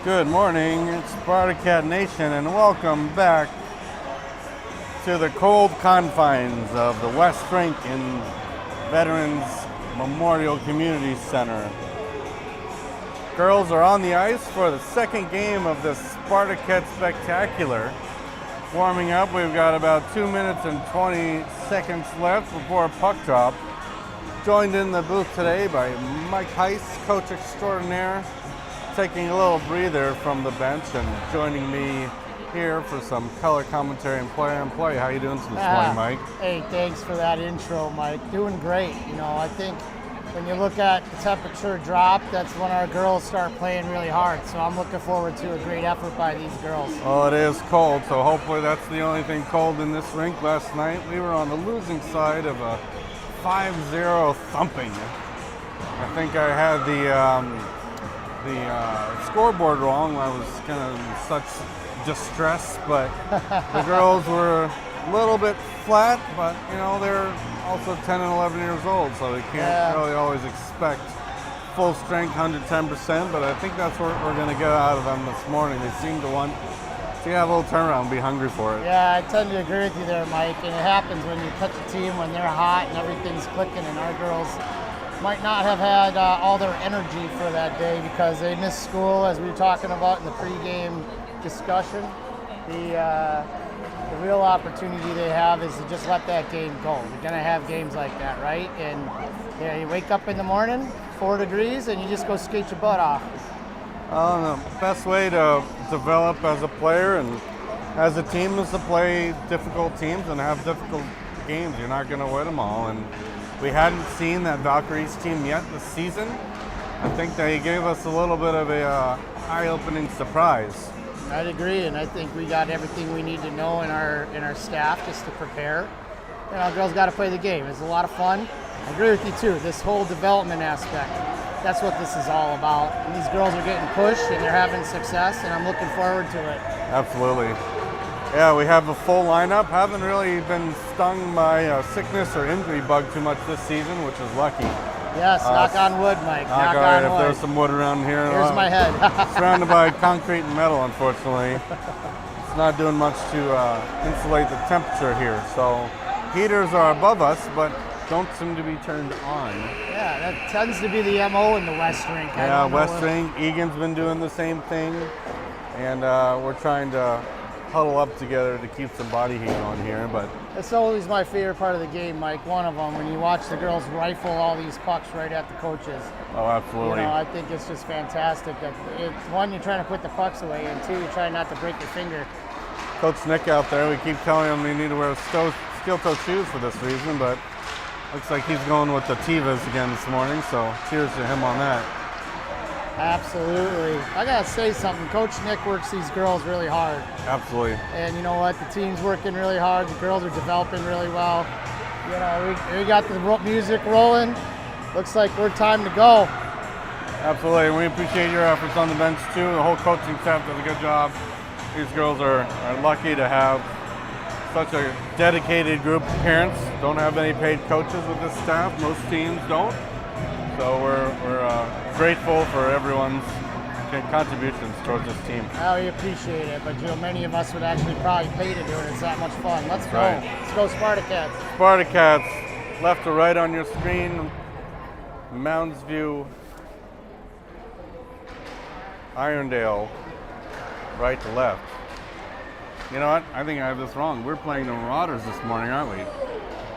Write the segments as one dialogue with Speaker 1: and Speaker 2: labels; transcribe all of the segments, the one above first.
Speaker 1: Good morning, it's Spartacats Nation, and welcome back to the cold confines of the West Rink in Veterans Memorial Community Center. Girls are on the ice for the second game of the Spartacats Spectacular. Warming up, we've got about 2 minutes and 20 seconds left before puck drop. Joined in the booth today by Mike Heiss, coach extraordinaire, taking a little breather from the bench and joining me here for some color commentary and play-on-play. How you doing this morning, Mike?
Speaker 2: Hey, thanks for that intro, Mike. Doing great. You know, I think when you look at the temperature drop, that's when our girls start playing really hard. So I'm looking forward to a great effort by these girls.
Speaker 1: Well, it is cold, so hopefully that's the only thing cold in this rink. Last night we were on the losing side of a 5-0 thumping. I think I had the scoreboard wrong. I was kind of in such distress, but the girls were a little bit flat, but you know, they're also 10 and 11 years old, so they can't really always expect full strength 110%, but I think that's what we're going to get out of them this morning. They seem to want to have a little turnaround and be hungry for it.
Speaker 2: Yeah, I tend to agree with you there, Mike, and it happens when you catch a team when they're hot and everything's clicking, and our girls might not have had all their energy for that day because they missed school, as we were talking about in the pregame discussion. The real opportunity they have is to just let that game go. You're going to have games like that, right? And you wake up in the morning, 4 degrees, and you just go skate your butt off.
Speaker 1: The best way to develop as a player and as a team is to play difficult teams and have difficult games. You're not going to win them all. And we hadn't seen that Valkyries team yet this season. I think they gave us a little bit of a eye-opening surprise.
Speaker 2: I'd agree, and I think we got everything we need to know in our staff just to prepare. And our girls got to play the game. It's a lot of fun. I agree with you too. This whole development aspect, that's what this is all about. And these girls are getting pushed and they're having success, and I'm looking forward to it.
Speaker 1: Absolutely. Yeah, we have a full lineup. Haven't really been stung by sickness or injury bug too much this season, which is lucky.
Speaker 2: Yes, knock on wood, Mike. Knock on
Speaker 1: wood.
Speaker 2: wood.
Speaker 1: If there's some wood around here.
Speaker 2: Here's my head.
Speaker 1: Surrounded by concrete and metal, unfortunately. It's not doing much to insulate the temperature here. So heaters are above us, but don't seem to be turned on.
Speaker 2: Yeah, that tends to be the MO in the West Rink.
Speaker 1: Yeah, West Rink. Egan's been doing the same thing. And we're trying to huddle up together to keep some body heat on here, but
Speaker 2: it's always my favorite part of the game, Mike. One of them, when you watch the girls rifle all these pucks right at the coaches.
Speaker 1: Oh, absolutely.
Speaker 2: You know, I think it's just fantastic. It's one, you're trying to put the pucks away, and two, you're trying not to break your finger.
Speaker 1: Coach Nick out there, we keep telling him he need to wear steel-toe shoes for this reason, but looks like he's going with the Tevas again this morning. So cheers to him on that.
Speaker 2: Absolutely. I gotta say something. Coach Nick works these girls really hard.
Speaker 1: Absolutely.
Speaker 2: And you know what? The team's working really hard. The girls are developing really well. You know, we got the music rolling. Looks like we're time to go.
Speaker 1: Absolutely. And we appreciate your efforts on the bench too. The whole coaching staff does a good job. These girls are lucky to have such a dedicated group of parents. Don't have any paid coaches with this staff. Most teams don't. So we're grateful for everyone's contributions towards this team.
Speaker 2: Oh, we appreciate it, but you know, many of us would actually probably pay to do it. It's that much fun. Let's go.
Speaker 1: Right.
Speaker 2: Let's go Spartacats.
Speaker 1: Spartacats, left to right on your screen. Moundsview, Irondale, right to left. You know what? I think I have this wrong. We're playing the Mauraders this morning, aren't we?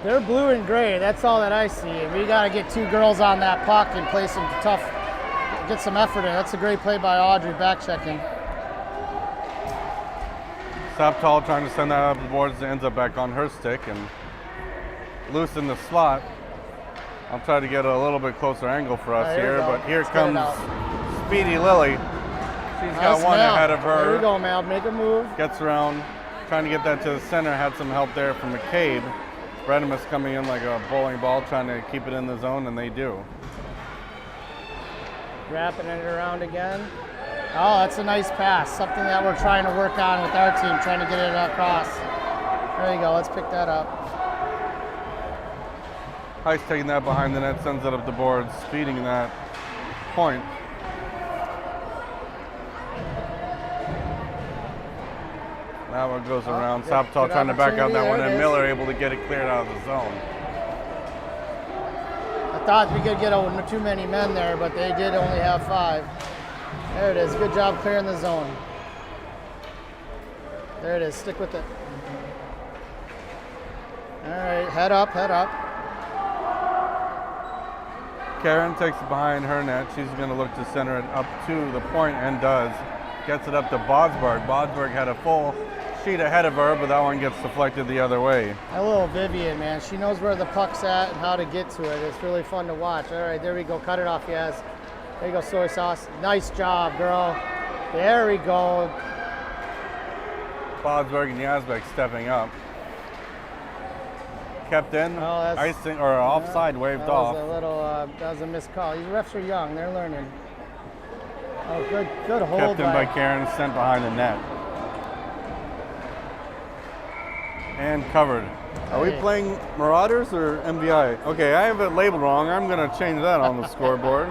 Speaker 2: They're blue and gray. That's all that I see. And we got to get 2 girls on that puck and play some tough, get some effort in. That's a great play by Audrey, back checking.
Speaker 1: Saptall trying to send that up the boards, ends up back on her stick and loose in the slot. I'll try to get a little bit closer angle for us here, but here comes Speedy Lily. She's got one ahead of her.
Speaker 2: There you go, Mal. Make a move.
Speaker 1: Gets around, trying to get that to the center. Had some help there from McCabe. Bredimus coming in like a bowling ball, trying to keep it in the zone, and they do.
Speaker 2: Wrapping it around again. Oh, that's a nice pass. Something that we're trying to work on with our team, trying to get it across. There you go. Let's pick that up.
Speaker 1: Heiss taking that behind the net, sends it up the boards, feeding that point. That one goes around.
Speaker 2: Good-
Speaker 1: Saptal
Speaker 2: good
Speaker 1: trying to back out
Speaker 2: opportunity.
Speaker 1: that one,
Speaker 2: There it
Speaker 1: and
Speaker 2: is.
Speaker 1: Miller able to get it cleared out of the zone.
Speaker 2: I thought we could get too many men there, but they did only have 5. There it is. Good job clearing the zone. There it is. Stick with it. All right, head up, head up.
Speaker 1: Karen takes it behind her net. She's going to look to center it up to the point and does. Gets it up to Bodsberg. Bodsberg had a full sheet ahead of her, but that one gets deflected the other way.
Speaker 2: That little Vivian, man, she knows where the puck's at and how to get to it. It's really fun to watch. All right, there we go. Cut it off, yes. There you go, soy sauce. Nice job, girl. There we go.
Speaker 1: Bodsberg and Yazbek stepping up. Kept in,
Speaker 2: Oh, that's-
Speaker 1: icing or offside waved
Speaker 2: That
Speaker 1: off.
Speaker 2: was a little, that was a missed call. These refs are young, they're learning. Oh, good hold
Speaker 1: Kept in by Karen, sent behind the net. And covered. Are we
Speaker 2: Hey.
Speaker 1: playing Mauraders or MVI? Okay, I have it labeled wrong. I'm going to change that on the scoreboard.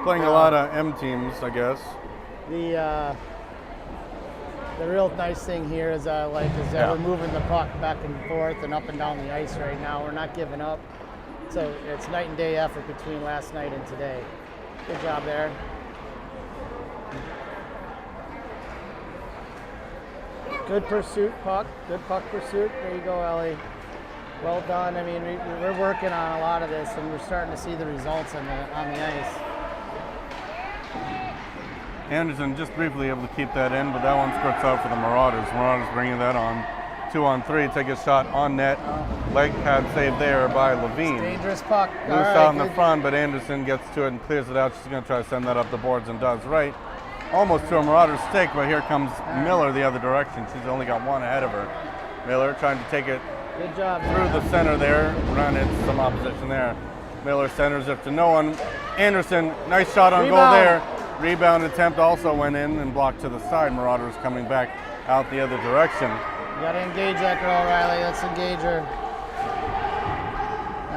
Speaker 1: Playing a lot of M teams, I guess.
Speaker 2: The real nice thing here is that
Speaker 1: Yeah.
Speaker 2: we're moving the puck back and forth and up and down the ice right now. We're not giving up. So it's night and day effort between last night and today. Good job there. Good pursuit, puck. Good puck pursuit. There you go, Ellie. Well done. I mean, we're working on a lot of this, and we're starting to see the results on the ice.
Speaker 1: Anderson just briefly able to keep that in, but that one squirts out for the Mauraders. Mauraders bringing that on 2-on-3. Take a shot on net. Leg pad saved there by Levine.
Speaker 2: Dangerous puck. All
Speaker 1: Loose
Speaker 2: right,
Speaker 1: out in the
Speaker 2: good.
Speaker 1: front, but Anderson gets to it and clears it out. She's going to try to send that up the boards and does right. Almost to a Mauraders stick, but here comes Miller the other direction. She's only got one ahead of her. Miller trying to take it
Speaker 2: Good job.
Speaker 1: through the center there. Run into some opposition there. Miller centers it to no one. Anderson, nice shot on goal
Speaker 2: Rebound.
Speaker 1: there. Rebound attempt also went in and blocked to the side. Mauraders coming back out the other direction.
Speaker 2: You gotta engage that girl, Riley. Let's engage her.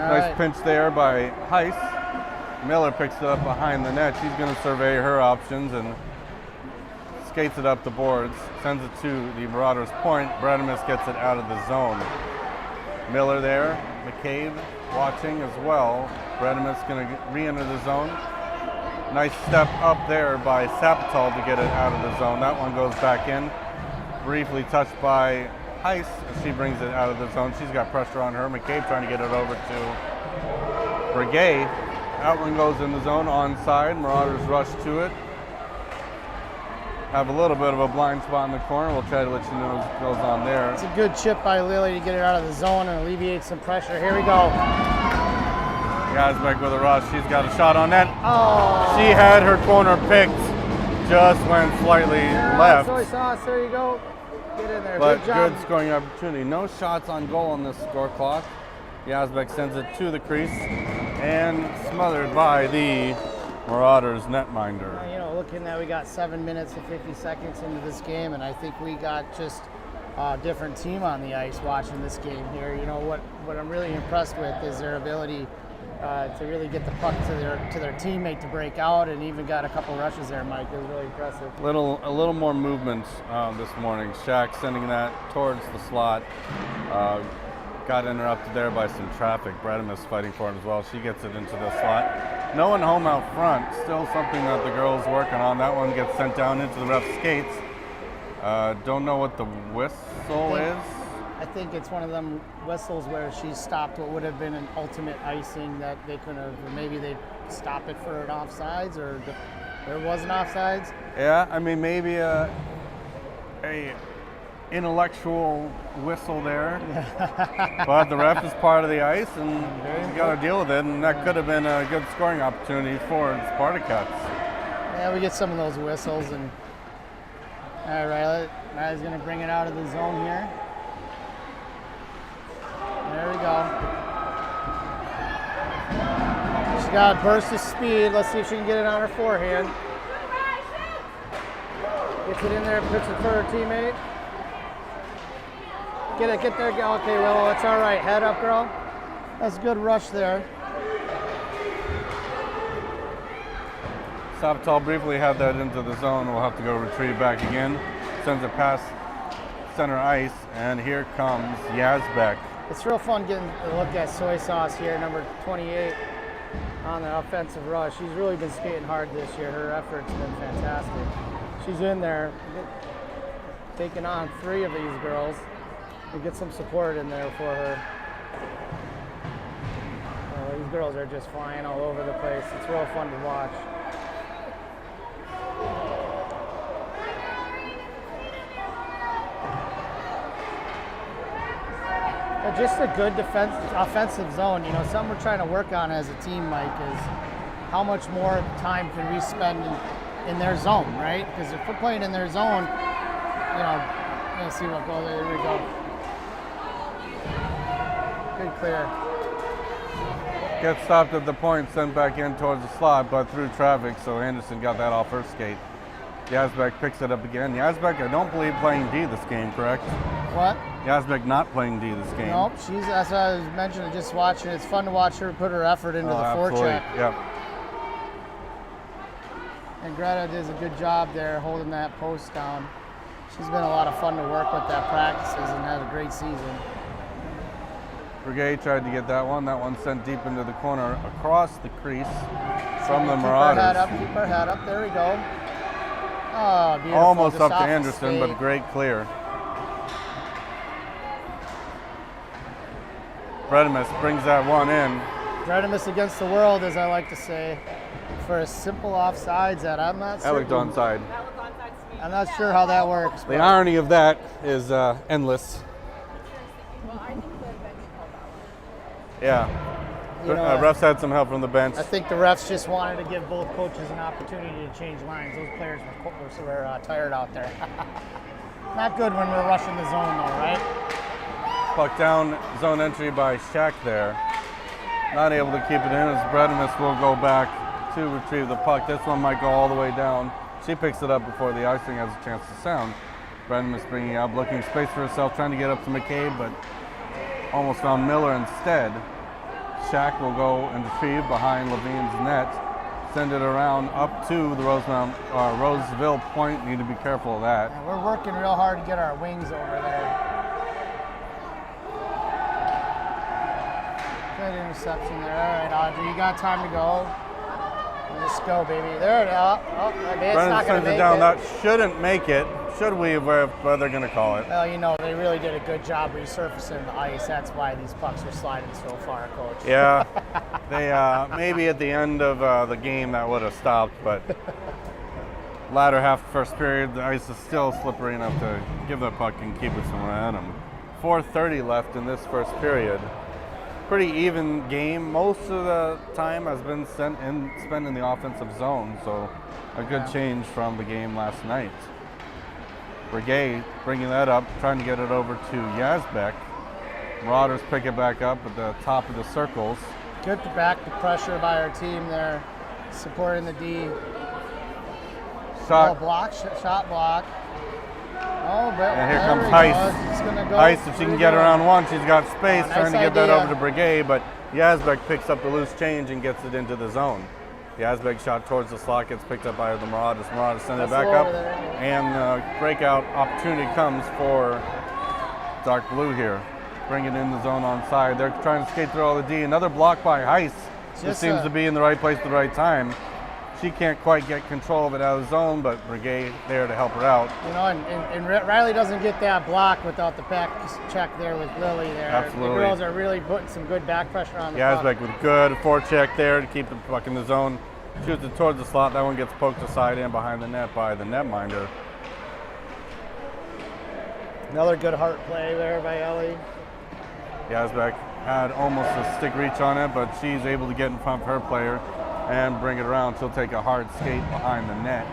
Speaker 2: All
Speaker 1: Nice
Speaker 2: right.
Speaker 1: pinch there by Heiss. Miller picks it up behind the net. She's going to survey her options and skates it up the boards. Sends it to the Mauraders' point. Bradimus gets it out of the zone. Miller there. McCabe watching as well. Bradimus going to re-enter the zone. Nice step up there by Saptal to get it out of the zone. That one goes back in. Briefly touched by Heiss as she brings it out of the zone. She's got pressure on her. McCabe trying to get it over to Brigade. That one goes in the zone onside. Mauraders rush to it. Have a little bit of a blind spot in the corner. We'll try to let you know what goes on there.
Speaker 2: It's a good chip by Lily to get it out of the zone and alleviate some pressure. Here we go.
Speaker 1: Yazbek with a rush. She's got a shot on net.
Speaker 2: Oh.
Speaker 1: She had her corner picked. Just went slightly left.
Speaker 2: Soy sauce. There you go. Get in there.
Speaker 1: But
Speaker 2: good job.
Speaker 1: good scoring opportunity. No shots on goal on this score clock. Yazbek sends it to the crease and smothered by the Mauraders netminder.
Speaker 2: You know, looking that we got 7 minutes and 50 seconds into this game, and I think we got just a different team on the ice watching this game here. You know, what I'm really impressed with is their ability to really get the puck to their teammate to break out, and even got a couple rushes there, Mike. It was really impressive.
Speaker 1: A little more movement this morning. Shaq sending that towards the slot. Got interrupted there by some traffic. Bradimus fighting for it as well. She gets it into the slot. No one home out front. Still something that the girls working on. That one gets sent down into the ref's skates. Don't know what the whistle is.
Speaker 2: I think it's one of them whistles where she stopped what would have been an ultimate icing that they could have, maybe they stop it for an offsides, or there was an offsides.
Speaker 1: Yeah, I mean maybe a intellectual whistle there, but the ref is part of the ice, and you got to deal with it. And that could have been a good scoring opportunity for the Spartcats.
Speaker 2: Yeah, we get some of those whistles, and all right, Riley's going to bring it out of the zone here. There we go. She got a burst of speed. Let's see if she can get it on her forehand. Gets it in there, puts it for her teammate. Get there, go. Okay, Willow, that's all right. Head up, girl. That's a good rush there.
Speaker 1: Saptal briefly had that into the zone. We'll have to go retrieve back again. Sends it past center ice, and here comes Yazbek.
Speaker 2: It's real fun getting a look at Soy Sauce here, number 28 on the offensive rush. She's really been skating hard this year. Her effort's been fantastic. She's in there taking on 3 of these girls to get some support in there for her. These girls are just flying all over the place. It's real fun to watch. But just a good offensive zone. You know, something we're trying to work on as a team, Mike, is how much more time can we spend in their zone, right? Because if we're playing in their zone, you know, let's see what goes. There we go. Good clear.
Speaker 1: Gets stopped at the point, sent back in towards the slot, but through traffic, so Anderson got that off her skate. Yazbek picks it up again. Yazbek, I don't believe playing D this game, correct?
Speaker 2: What?
Speaker 1: Yazbek not playing D this game.
Speaker 2: Nope, that's what I was mentioning, just watching. It's fun to watch her put her effort into the forecheck.
Speaker 1: Yep.
Speaker 2: And Greta does a good job there holding that post down. She's been a lot of fun to work with at practices and had a great season.
Speaker 1: Brigade tried to get that one. That one sent deep into the corner across the crease from the Mauraders.
Speaker 2: Keep her head up. There we go. Oh, beautiful.
Speaker 1: Almost
Speaker 2: just
Speaker 1: up to Anderson, but great clear. Bredimus brings that one in.
Speaker 2: Bredimus against the world, as I like to say, for a simple offsides that I'm not
Speaker 1: That looked onside.
Speaker 2: I'm not sure how that works.
Speaker 1: The irony of that is endless. Yeah.
Speaker 2: You know,
Speaker 1: refs had some help from the bench.
Speaker 2: I think the refs just wanted to give both coaches an opportunity to change lines. Those players were tired out there. Not good when we're rushing the zone, though, right?
Speaker 1: Puck down, zone entry by Shack there. Not able to keep it in as Bredimus will go back to retrieve the puck. This one might go all the way down. She picks it up before the icing has a chance to sound. Bredimus bringing up, looking space for herself, trying to get up to McCabe, but almost found Miller instead. Shack will go and retrieve behind Levine's net. Send it around up to the Roseville point. Need to be careful of that.
Speaker 2: Yeah, we're working real hard to get our wings over there. Good interception there. All right, Audrey, you got time to go. Let's go, baby. There it is. Oh, it's not going to make it.
Speaker 1: That shouldn't make it. Should we, what they're going to call it?
Speaker 2: Well, you know, they really did a good job resurfacing the ice. That's why these pucks are sliding so far, Coach.
Speaker 1: Yeah, they maybe at the end of the game that would have stopped, but latter half of first period, the ice is still slippery enough to give the puck and keep it somewhere at them. 4:30 left in this first period. Pretty even game. Most of the time has been spent in the offensive zone, so a good change from the game last night. Brigade bringing that up, trying to get it over to Yazbek. Marauders pick it back up at the top of the circles.
Speaker 2: Good back to pressure by our team there, supporting the D.
Speaker 1: Shot
Speaker 2: block. Oh, but
Speaker 1: and here comes Heiss. Heiss, if she can get around one, she's got space, trying to get that over to Brigade, but Yazbek picks up the loose change and gets it into the zone. Yazbek shot towards the slot, gets picked up by the Marauders. Marauders send it back up, and the breakout opportunity comes for Dark Blue here. Bring it in the zone on side. They're trying to skate through all the D. Another block by Heiss, who seems to be in the right place at the right time. She can't quite get control of it out of the zone, but Brigade there to help her out.
Speaker 2: You know, and Riley doesn't get that block without the back check there with Lily there.
Speaker 1: Absolutely.
Speaker 2: The girls are really putting some good back pressure on the puck.
Speaker 1: Yazbek with good forecheck there to keep the puck in the zone. Shoots it towards the slot. That one gets poked aside in behind the net by the netminder.
Speaker 2: Another good heart play there by Ellie.
Speaker 1: Yazbek had almost a stick reach on it, but she's able to get in front of her player and bring it around. She'll take a hard skate behind the net.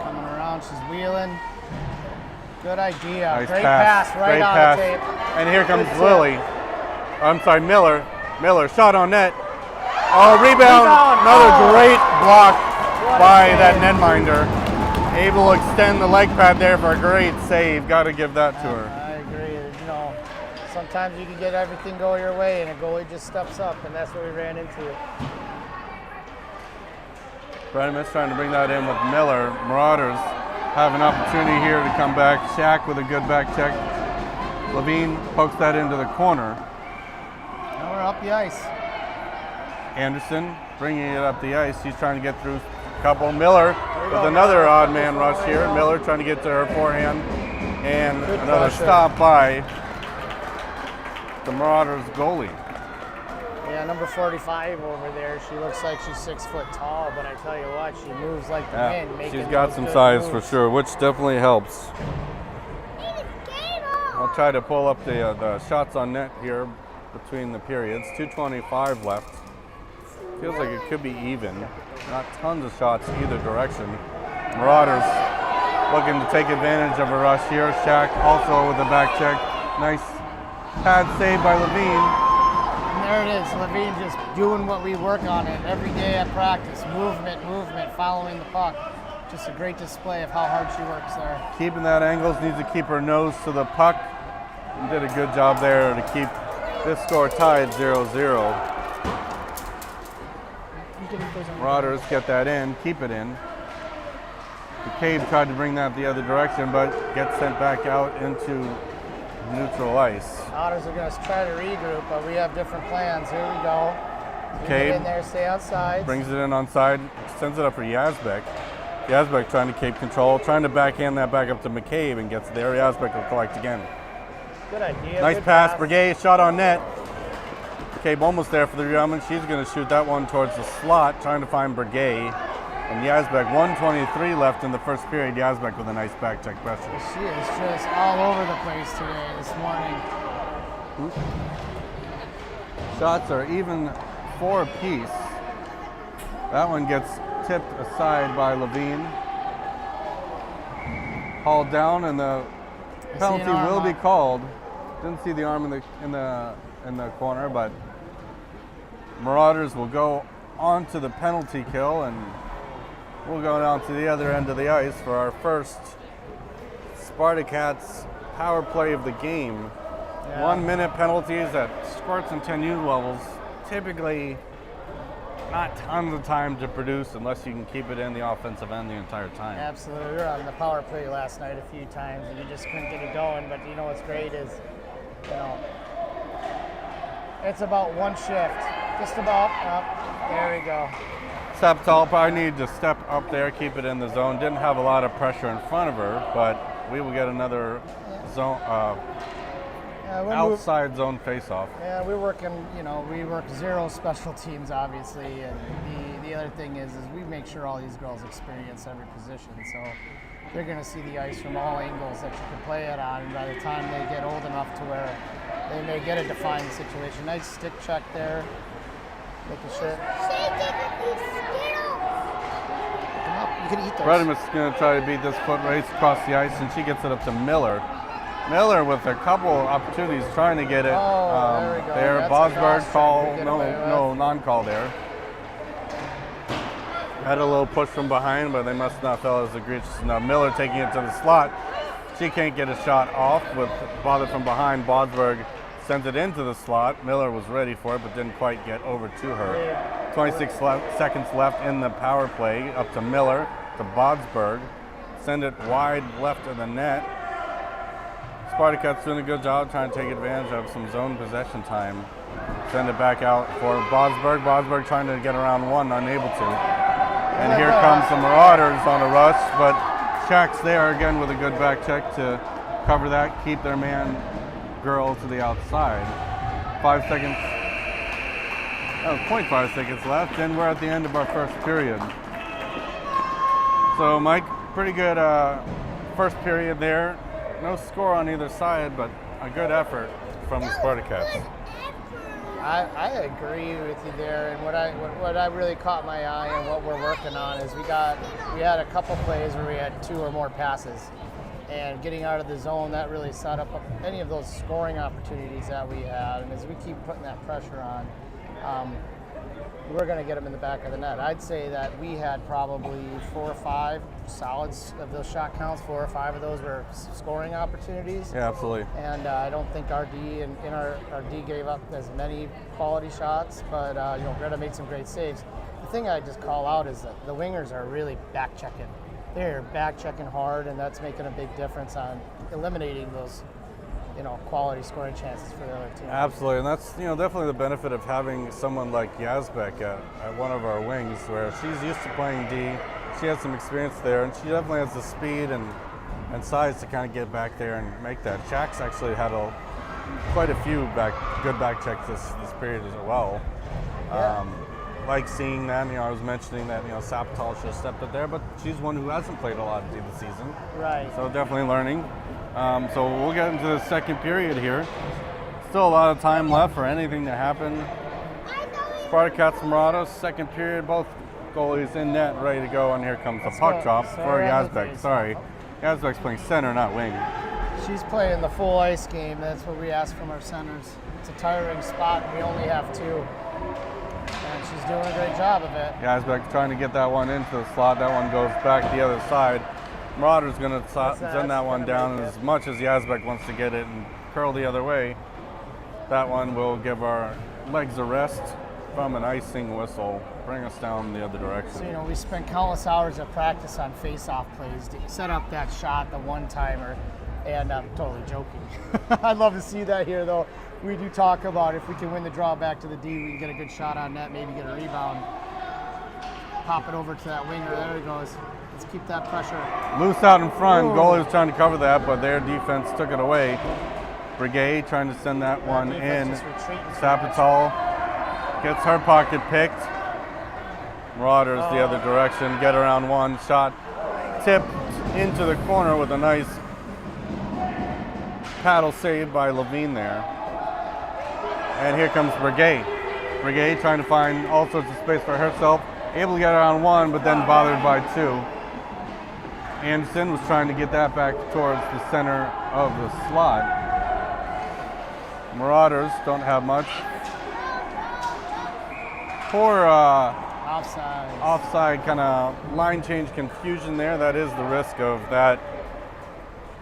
Speaker 2: Coming around, she's wheeling. Good idea.
Speaker 1: Nice
Speaker 2: Great pass right on the tape.
Speaker 1: And here comes Lily. I'm sorry, Miller. Miller, shot on net. Oh, rebound. Another great block by that netminder. Able to extend the leg pad there for a great save. Got to give that to her.
Speaker 2: I agree. You know, sometimes you can get everything go your way and a goalie just steps up, and that's what we ran into.
Speaker 1: Bredimus trying to bring that in with Miller. Marauders have an opportunity here to come back. Shaq with a good back check. Levine pokes that into the corner.
Speaker 2: Now we're up the ice.
Speaker 1: Anderson bringing it up the ice. He's trying to get through a couple. Miller with another odd man rush here. Miller trying to get to her forehand. And another stop by the Mauraders goalie.
Speaker 2: Yeah, number 45 over there. She looks like she's 6 foot tall, but I tell you what, she moves like the wind.
Speaker 1: She's got some size for sure, which definitely helps. I'll try to pull up the shots on net here between the periods. 2:25 left. Feels like it could be even. Not tons of shots either direction. Mauraders looking to take advantage of a rush here. Shaq also with the back check. Nice pad save by Levine.
Speaker 2: And there it is, Levine just doing what we work on it every day at practice. Movement, following the puck. Just a great display of how hard she works there.
Speaker 1: Keeping that angles, needs to keep her nose to the puck. And did a good job there to keep this score tied 0-0. Mauraders get that in, keep it in. McCabe tried to bring that the other direction, but gets sent back out into neutral ice.
Speaker 2: Otters are going to try to regroup, but we have different plans. Here we go.
Speaker 1: McCabe
Speaker 2: in there, stay outside.
Speaker 1: Brings it in on side, sends it up for Yazbek. Yazbek trying to keep control, trying to backhand that back up to McCabe and gets there. Yazbek will collect again.
Speaker 2: Good idea.
Speaker 1: Nice
Speaker 2: good
Speaker 1: pass. Breguet shot on net. McCabe almost there for the rebound. She's going to shoot that one towards the slot, trying to find Breguet. And Yazbek, 1:23 left in the first period. Yazbek with a nice back check pressure.
Speaker 2: She is just all over the place today, this morning.
Speaker 1: Shots are even 4 apiece. That one gets tipped aside by Levine. Hauled down, and the penalty will be called. Didn't see the arm in the corner, but Mauraders will go on to the penalty kill, and we'll go down to the other end of the ice for our first Spartacats power play of the game.
Speaker 2: Yeah.
Speaker 1: 1 minute penalties at Squirts and 10U levels. Typically not tons of time to produce unless you can keep it in the offensive end the entire time.
Speaker 2: Absolutely. We were on the power play last night a few times and you just couldn't get it going, but you know what's great is, it's about one shift. Just about up. There we go.
Speaker 1: Septal probably need to step up there, keep it in the zone. Didn't have a lot of pressure in front of her, but we will get another zone outside zone face-off.
Speaker 2: Yeah, we're working, we work zero special teams, obviously, and the other thing is we make sure all these girls experience every position, so they're going to see the ice from all angles that you can play it on, and by the time they get old enough to where they may get a defined situation. Nice stick check there. Making sure. You can eat those.
Speaker 1: Redimus is going to try to beat this foot race across the ice, and she gets it up to Miller. Miller with a couple opportunities trying to get it
Speaker 2: there we go.
Speaker 1: there. Bosberg call, no non-call there. Had a little push from behind, but they must not feel as egregious enough. Miller taking it to the slot. She can't get a shot off with bother from behind. Bosberg sends it into the slot. Miller was ready for it, but didn't quite get over to her. 26 seconds left in the power play. Up to Miller, to Bosberg. Send it wide left of the net. Spartacats doing a good job trying to take advantage of some zone possession time. Send it back out for Bosberg. Bosberg trying to get around one, unable to. And here comes the Mauraders on a rush, but Shaq's there again with a good back check to cover that, keep their man girl to the outside. 0.5 seconds left, and we're at the end of our first period. So Mike, pretty good first period there. No score on either side, but a good effort from the Spartacats.
Speaker 2: I agree with you there, and what I really caught my eye and what we're working on is we had a couple plays where we had 2 or more passes, and getting out of the zone, that really set up any of those scoring opportunities that we had. And as we keep putting that pressure on, we're going to get them in the back of the net. I'd say that we had probably 4 or 5 solids of those shot counts. 4 or 5 of those were scoring opportunities.
Speaker 1: Yeah, absolutely.
Speaker 2: And I don't think our D our D gave up as many quality shots, but Greta made some great saves. The thing I just call out is that the wingers are really back checking. they're back checking hard, and that's making a big difference on eliminating those, quality scoring chances for the other team.
Speaker 1: Absolutely, and that's definitely the benefit of having someone like Yazbek at one of our wings, where she's used to playing D. She has some experience there, and she definitely has the speed and size to kind of get back there and make that. Shaq's actually had quite a few good back checks this period as well.
Speaker 2: Yeah.
Speaker 1: Like seeing that, I was mentioning that Sapatal should have stepped up there, but she's one who hasn't played a lot of D this season.
Speaker 2: Right.
Speaker 1: So definitely learning. So we'll get into the second period here. Still a lot of time left for anything to happen. Spartcats and Mauraders, second period, both goalies in net, ready to go, and here comes the puck drop for Yazbek. Sorry, Yazbek's playing center, not wing.
Speaker 2: She's playing the full ice game. That's what we ask from our centers. It's a tiring spot, and we only have 2. And she's doing a great job of it.
Speaker 1: Yazbek's trying to get that one into the slot. That one goes back the other side. Mauraders going to send that one down as much as Yazbek wants to get it and curl the other way. That one will give our legs a rest from an icing whistle, bring us down the other direction.
Speaker 2: So, we spent countless hours of practice on face-off plays to set up that shot, the one-timer, and I'm totally joking. I'd love to see that here, though. We do talk about if we can win the draw back to the D, we can get a good shot on net, maybe get a rebound, pop it over to that winger. There he goes. Let's keep that pressure.
Speaker 1: Loose out in front.
Speaker 2: Ooh.
Speaker 1: Goalie was trying to cover that, but their defense took it away. Brigade trying to send that one in. Sapatal gets her pocket picked. Mauraders the other direction. Get around one. Shot tipped into the corner with a nice paddle save by Levine there. And here comes Brigade. Brigade trying to find all sorts of space for herself. Able to get around one, but then bothered by 2. Anderson was trying to get that back towards the center of the slot. Mauraders don't have much. Poor offside kind of line change confusion there. That is the risk of that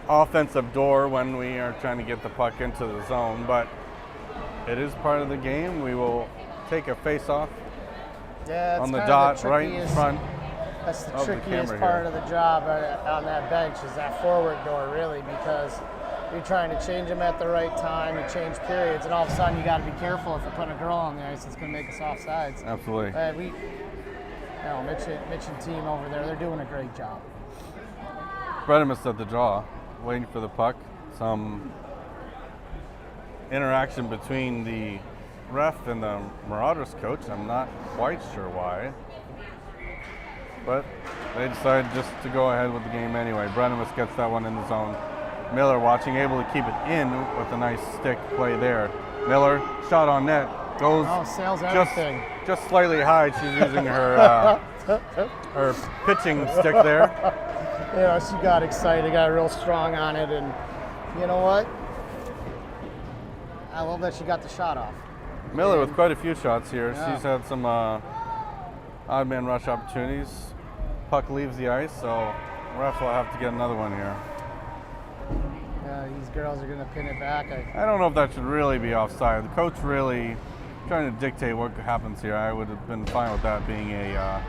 Speaker 1: offensive door when we are trying to get the puck into the zone, but it is part of the game. We will take a face-off on the dot right in front.
Speaker 2: That's the trickiest part of the job on that bench is that forward door, really, because you're trying to change them at the right time, you change periods, and all of a sudden you got to be careful if you put a girl on the ice, it's going to make us offsides.
Speaker 1: Absolutely.
Speaker 2: Mitch and team over there, they're doing a great job.
Speaker 1: Bredimus at the draw, waiting for the puck. Some interaction between the ref and the Mauraders coach. I'm not quite sure why, but they decided just to go ahead with the game anyway. Bredimus gets that one in the zone. Miller watching, able to keep it in with a nice stick play there. Miller, shot on net, goes
Speaker 2: sails everything.
Speaker 1: Just slightly high. She's using her her pitching stick there.
Speaker 2: Yeah, she got excited, got real strong on it, and you know what? I love that she got the shot off.
Speaker 1: Miller with quite a few shots here.
Speaker 2: Yeah.
Speaker 1: She's had some odd man rush opportunities. Puck leaves the ice, so ref will have to get another one here.
Speaker 2: Yeah, these girls are going to pin it back.
Speaker 1: I don't know if that should really be offside. The coach really trying to dictate what happens here. I would have been fine with that being a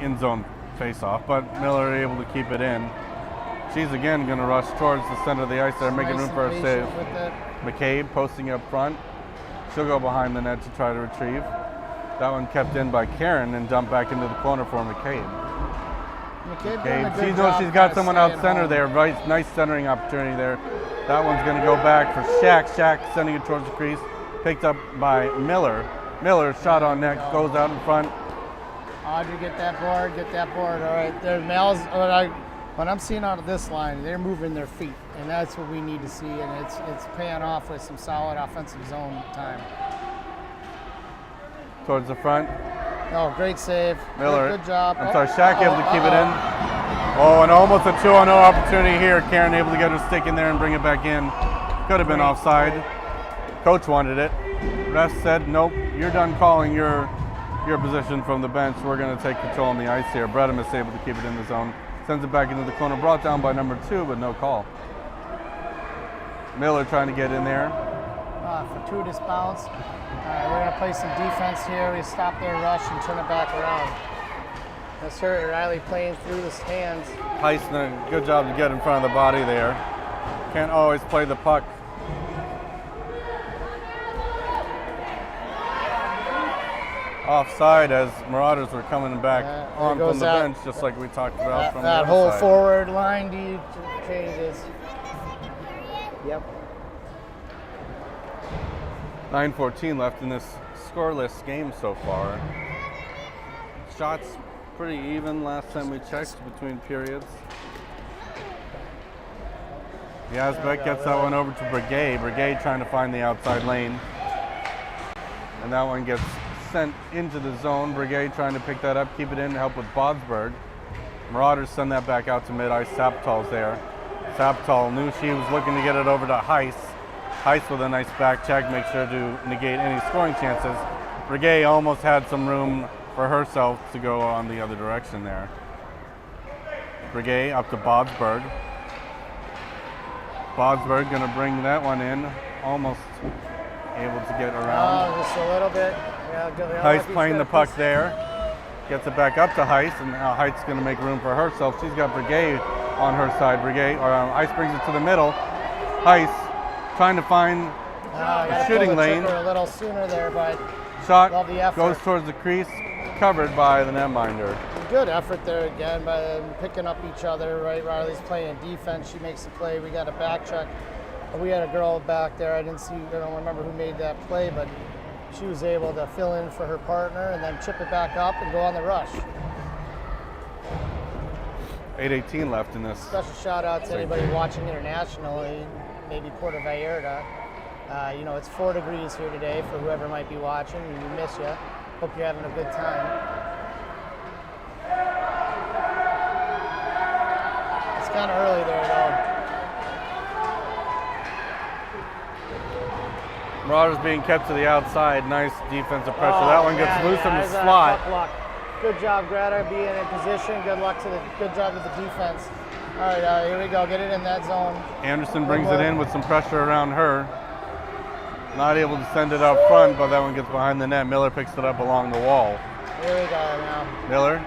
Speaker 1: in-zone face-off, but Miller able to keep it in. She's again going to rush towards the center of the ice there, making room for a save. McCabe posting up front. She'll go behind the net to try to retrieve. That one kept in by Karen and dumped back into the corner for McCabe.
Speaker 2: McCabe
Speaker 1: she knows she's got someone out center there. Right, nice centering opportunity there. That one's going to go back for Shaq. Shaq sending it towards the crease. Picked up by Miller. Miller shot on net, goes out in front.
Speaker 2: Audrey, get that board. All right, there, Mel's. What I'm seeing out of this line, they're moving their feet, and that's what we need to see, and it's paying off with some solid offensive zone time.
Speaker 1: Towards the front.
Speaker 2: Oh, great save.
Speaker 1: Miller.
Speaker 2: Good job.
Speaker 1: I'm sorry, Shaq able to keep it in. Oh, and almost a 2-0 opportunity here. Karen able to get her stick in there and bring it back in. Could have been offside. Coach wanted it. Ref said, nope, you're done calling your position from the bench. We're going to take control on the ice here. Bredimus able to keep it in the zone. Sends it back into the corner. Brought down by number 2, but no call. Miller trying to get in there.
Speaker 2: Fortuitous bounce. All right, we're going to play some defense here. We stop their rush and turn it back around. That's her, Riley playing through his hands.
Speaker 1: Heist did a good job to get in front of the body there. Can't always play the puck. Offside as Mauraders were coming back on from the bench, just like we talked about from the
Speaker 2: that
Speaker 1: other
Speaker 2: whole
Speaker 1: side.
Speaker 2: forward line changes. Yep.
Speaker 1: 9:14 left in this scoreless game so far. Shots pretty even last time we checked between periods. Yazbek gets that one over to Brigade. Brigade trying to find the outside lane. And that one gets sent into the zone. Brigade trying to pick that up, keep it in, help with Bodsberg. Mauraders send that back out to mid-ice. Saptal's there. Saptal knew she was looking to get it over to Heist. Heist with a nice back check, make sure to negate any scoring chances. Brigade almost had some room for herself to go on the other direction there. Brigade up to Bodsberg. Bodsberg gonna bring that one in, almost able to get around.
Speaker 2: Oh, just a little bit. Yeah,
Speaker 1: Heist playing the puck there. Gets it back up to Heist, and now Heist's gonna make room for herself. She's got Brigade on her side. Brigade, Heist brings it to the middle. Heist trying to find a shooting lane.
Speaker 2: A little sooner there, but
Speaker 1: Shot
Speaker 2: love the effort.
Speaker 1: goes towards the crease, covered by the netminder.
Speaker 2: Good effort there again by them picking up each other, right? Riley's playing defense. She makes the play. We got a back check. We had a girl back there. I don't remember who made that play, but she was able to fill in for her partner and then chip it back up and go on the rush.
Speaker 1: 8:18 left in this.
Speaker 2: Special shout out to anybody watching internationally, maybe Puerto Vallarta. It's 4 degrees here today for whoever might be watching. We miss you. Hope you're having a good time. It's kind of early there, though.
Speaker 1: Mauraders being kept to the outside. Nice defensive pressure. That one gets loose in the slot.
Speaker 2: Good job, Greta, being in position. Good job with the defense. All right, here we go. Get it in that zone.
Speaker 1: Anderson brings it in with some pressure around her. Not able to send it up front, but that one gets behind the net. Miller picks it up along the wall.
Speaker 2: Here we go now.
Speaker 1: Miller,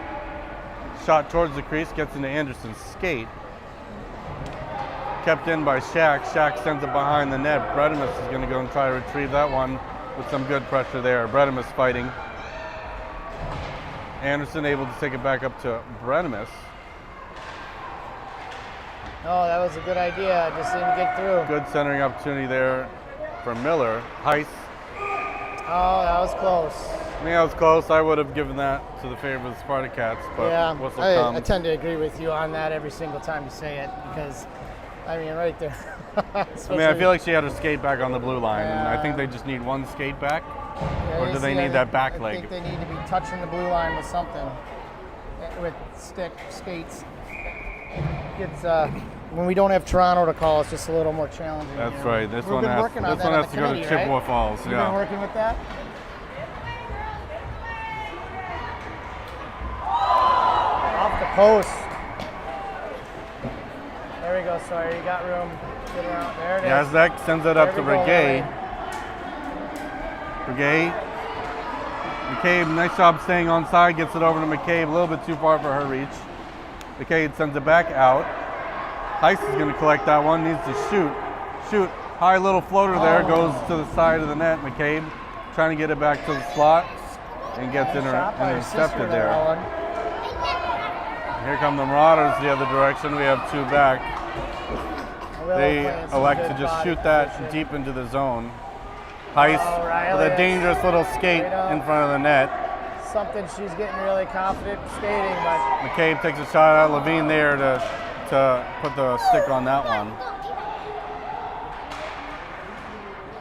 Speaker 1: shot towards the crease, gets into Anderson's skate. Kept in by Shack. Shack sends it behind the net. Bredimus is going to go and try to retrieve that one with some good pressure there. Bredimus fighting. Anderson able to take it back up to Bredimus.
Speaker 2: Oh, that was a good idea. Just didn't get through.
Speaker 1: Good centering opportunity there for Miller. Heist.
Speaker 2: Oh, that was close.
Speaker 1: I think that was close. I would have given that to the favor of the Spartacats, but whistle comes.
Speaker 2: I tend to agree with you on that every single time you say it because, right there.
Speaker 1: I feel like she had her skate back on the blue line, and I think they just need one skate back, or do they need that back leg?
Speaker 2: I think they need to be touching the blue line with something, with skates. It's when we don't have Toronto to call, it's just a little more challenging.
Speaker 1: That's right. This one has to go to Chippewa Falls.
Speaker 2: You've been working with that? Off the post. There we go. Sorry, you got room. Get around. There it is.
Speaker 1: Yazek sends it up to Brigade. Brigade. McCabe, nice job staying on side. Gets it over to McCabe. A little bit too far for her reach. McCabe sends it back out. Heist is going to collect that one. Needs to shoot. High little floater there. Goes to the side of the net. McCabe trying to get it back to the slot and gets intercepted there. Here come the Mauraders the other direction. We have 2 back. They elect to just shoot that deep into the zone. Heist with a dangerous little skate in front of the net.
Speaker 2: Something she's getting really confident skating, but
Speaker 1: McCabe takes a shot at Levine there to put the stick on that one.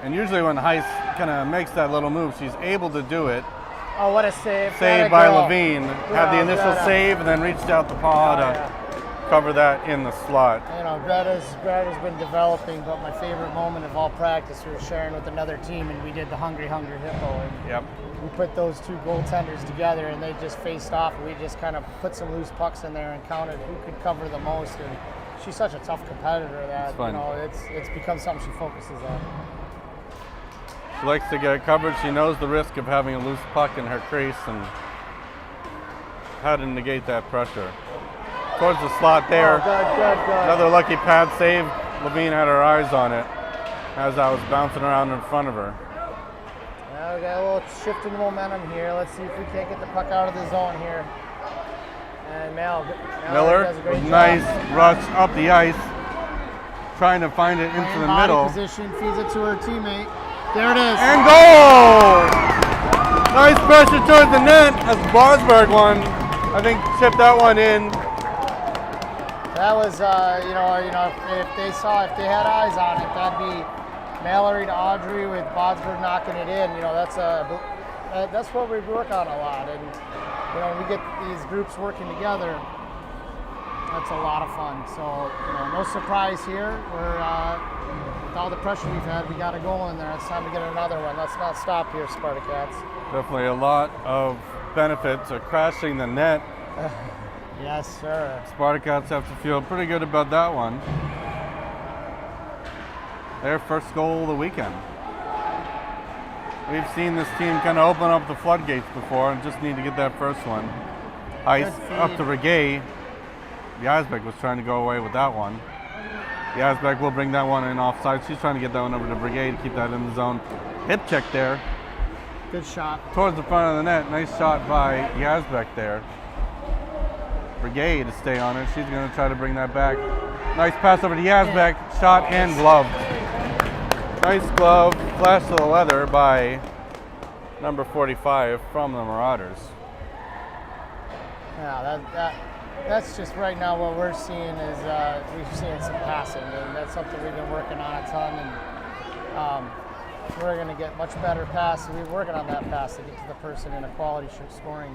Speaker 1: And usually when Heist kind of makes that little move, she's able to do it.
Speaker 2: Oh, what a save.
Speaker 1: Saved by Levine. Had the initial save and then reached out the paw to cover that in the slot.
Speaker 2: Greta's been developing, but my favorite moment of all practice, we were sharing with another team and we did the Hungry Hippo. And we put those 2 goaltenders together and they just faced off. We just kind of put some loose pucks in there and counted who could cover the most. And she's such a tough competitor that it's become something she focuses on.
Speaker 1: She likes to get it covered. She knows the risk of having a loose puck in her crease, and how to negate that pressure. Towards the slot there.
Speaker 2: Oh, good.
Speaker 1: Another lucky pad save. Levine had her eyes on it as I was bouncing around in front of her.
Speaker 2: Now we got a little shift in momentum here. Let's see if we can't get the puck out of the zone here. And
Speaker 1: Miller
Speaker 2: does a great
Speaker 1: with
Speaker 2: job.
Speaker 1: nice rush up the ice, trying to find it into
Speaker 2: Playing
Speaker 1: the
Speaker 2: body
Speaker 1: middle.
Speaker 2: position, feeds it to her teammate. There it is.
Speaker 1: And goal! Nice pressure towards the net as Bosberg one, I think, chipped that one in.
Speaker 2: That was, if they had eyes on it, that'd be Mallory to Audrey with Bosberg knocking it in. That's what we work on a lot, and when we get these groups working together, that's a lot of fun. So no surprise here. With all the pressure we've had, we got a goal in there. It's time to get another one. Let's not stop here, Spartacats.
Speaker 1: Definitely a lot of benefit to crashing the net.
Speaker 2: Yes, sir.
Speaker 1: Spartacats have to feel pretty good about that one. Their first goal of the weekend. We've seen this team kind of open up the floodgates before and just need to get that first one. Ice up to Regay. Yazbek was trying to go away with that one. Yazbek will bring that one in offside. She's trying to get that one over to Brigade to keep that in the zone. Hip check there.
Speaker 2: Good shot.
Speaker 1: Towards the front of the net. Nice shot by Yazbek there. Brigade to stay on it. She's going to try to bring that back. Nice pass over to Yazbek. Shot and glove. Nice glove. Flash to the leather by number 45 from the Mauraders.
Speaker 2: Yeah, that's just right now what we're seeing is we're seeing some passing, and that's something we've been working on a ton, and we're going to get much better passes. We're working on that pass to get to the person in a quality scoring,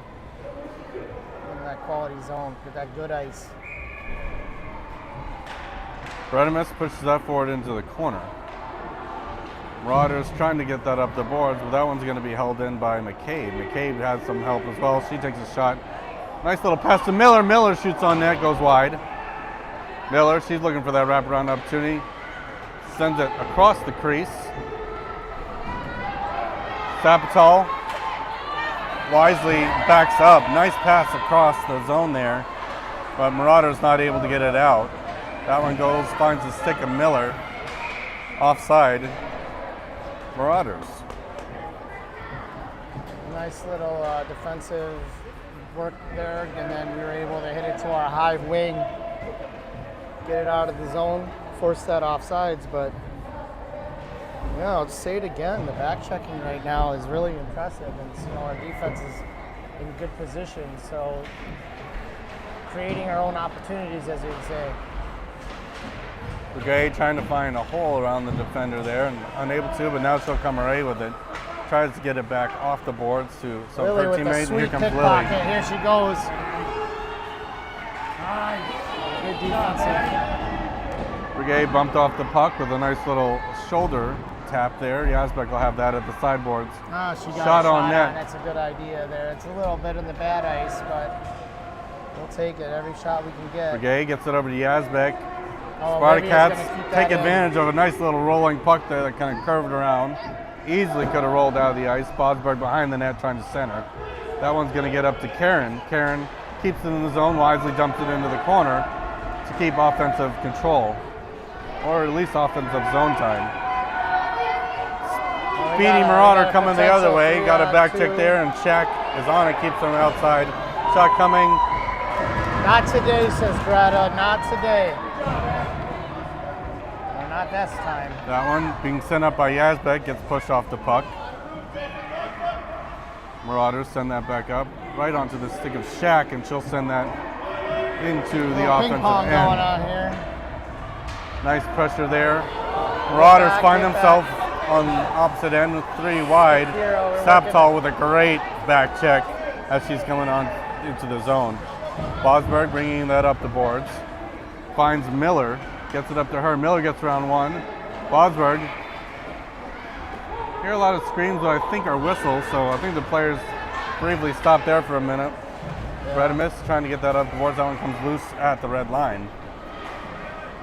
Speaker 2: in that quality zone, get that good ice.
Speaker 1: Bredemis pushes that forward into the corner. Mauraders trying to get that up the boards, but that one's going to be held in by McCabe. McCabe has some help as well. She takes a shot. Nice little pass to Miller. Miller shoots on net, goes wide. Miller, she's looking for that wraparound opportunity. Sends it across the crease. Sapital wisely backs up. Nice pass across the zone there, but Mauraders not able to get it out. That one goes, finds the stick of Miller. Offside. Mauraders.
Speaker 2: Nice little defensive work there, and then we were able to hit it to our high wing, get it out of the zone, force that offsides. But yeah, I'll just say it again, the back checking right now is really impressive, and our defense is in good position, so creating our own opportunities, as you'd say.
Speaker 1: Brigade trying to find a hole around the defender there and unable to, but now she'll come away with it. Tries to get it back off the boards to some
Speaker 2: Lily
Speaker 1: her
Speaker 2: with
Speaker 1: teammate.
Speaker 2: the sweet
Speaker 1: Here comes
Speaker 2: pickpocket.
Speaker 1: Lily.
Speaker 2: Here she goes. Good defensive.
Speaker 1: Brigade bumped off the puck with a nice little shoulder tap there. Yazbek will have that at the sideboards.
Speaker 2: She got
Speaker 1: Shot
Speaker 2: a
Speaker 1: on net.
Speaker 2: That's a good idea there. It's a little bit in the bad ice, but we'll take it every shot we can get.
Speaker 1: Brigade gets it over to Yazbek.
Speaker 2: Olivia's
Speaker 1: Spartacats take advantage of a nice little rolling puck there that kind of curved around. Easily could have rolled out of the ice. Bosberg behind the net trying to center. That one's going to get up to Karen. Karen keeps it in the zone, wisely dumps it into the corner to keep offensive control, or at least offensive zone time. Speedy Marauder coming the other way. Got a back check there, and Shaq is on it, keeps him outside. Shot coming.
Speaker 2: Not today, says Greta. Not today. Not this time.
Speaker 1: That one being sent up by Yazbek, gets pushed off the puck. Mauraders send that back up, right onto the stick of Shaq, and she'll send that into the offensive
Speaker 2: ping pong
Speaker 1: end.
Speaker 2: going on here.
Speaker 1: Nice pressure there. Mauraders find themselves on the opposite end with 3 wide. Saptal with a great back check as she's coming on into the zone. Bosberg bringing that up the boards. Finds Miller. Gets it up to her. Miller gets around one. Bosberg. Hear a lot of screams that I think are whistles, so I think the players briefly stop there for a minute. Bredemis trying to get that up the boards. That one comes loose at the red line.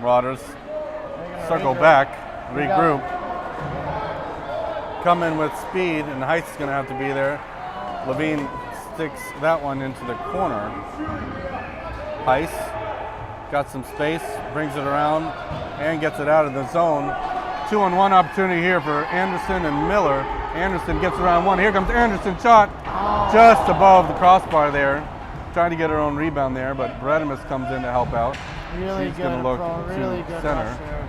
Speaker 1: Mauraders circle back, regroup. Come in with speed, and Height's going to have to be there. Levine sticks that one into the corner. Heiss got some space, brings it around, and gets it out of the zone. 2-on-1 opportunity here for Anderson and Miller. Anderson gets around one. Here comes Anderson, shot just above the crossbar there. Trying to get her own rebound there, but Beredimus comes in to help out.
Speaker 2: Really
Speaker 1: She's
Speaker 2: good,
Speaker 1: going to look
Speaker 2: really
Speaker 1: to
Speaker 2: good
Speaker 1: center.
Speaker 2: rush there.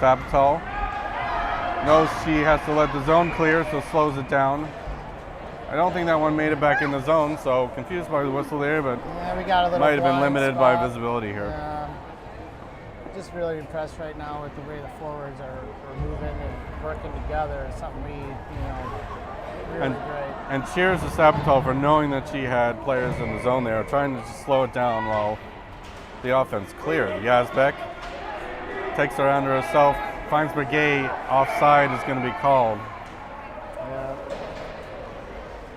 Speaker 1: Sabatal knows she has to let the zone clear, so slows it down. I don't think that one made it back in the zone, so confused by the whistle there, but
Speaker 2: Yeah, we got a little
Speaker 1: might have been
Speaker 2: blind
Speaker 1: limited
Speaker 2: spot.
Speaker 1: by visibility here.
Speaker 2: Yeah. Just really impressed right now with the way the forwards are moving and working together. It's something really great.
Speaker 1: And cheers to Sabatal for knowing that she had players in the zone there, trying to just slow it down while the offense cleared. Yazbek takes her under herself, finds Brigay offside is going to be called.
Speaker 2: Yeah.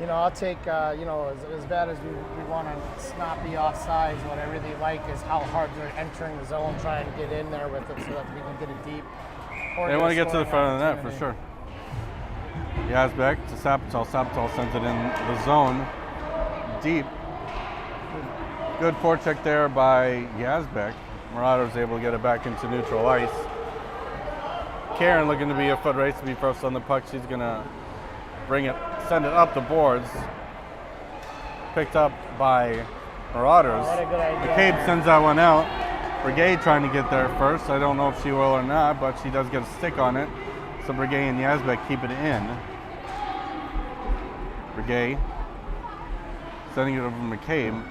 Speaker 2: I'll take, as bad as we want to not be offsides, what I really like is how hard they're entering the zone, trying to get in there with it so that we can get it deep.
Speaker 1: They want to get to the front of the net for sure. Yazbek to Sabatal. Sabatal sends it in the zone deep. Good forecheck there by Yazbek. Mauraders able to get it back into neutral ice. Karen looking to be a foot race to be first on the puck. She's going to send it up the boards. Picked up by Mauraders.
Speaker 2: What a good idea.
Speaker 1: McCabe sends that one out. Brigade trying to get there first. I don't know if she will or not, but she does get a stick on it. So Brigade and Yazbek keep it in. Brigade sending it over to McCabe.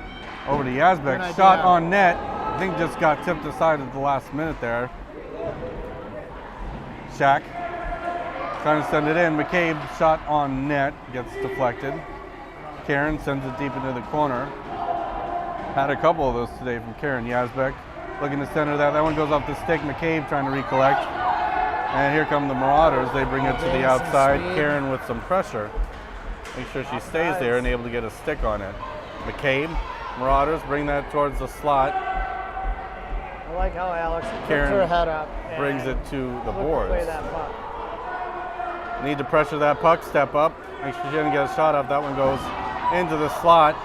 Speaker 1: Over to Yazbek. Shot on net. I think just got tipped aside at the last minute there. Shack trying to send it in. McCabe shot on net. Gets deflected. Karen sends it deep into the corner. Had a couple of those today from Karen. Yazbek looking to center that. That one goes off the stick. McCabe trying to recollect. And here come the Mauraders. They bring it to the outside. Karen with some pressure. Make sure she stays there and able to get a stick on it. McCabe, Mauraders bring that towards the slot.
Speaker 2: I like how Alex picked her head up.
Speaker 1: Brings it to the boards.
Speaker 2: Away that puck.
Speaker 1: Need to pressure that puck, step up. Make sure she doesn't get a shot off. That one goes into the slot.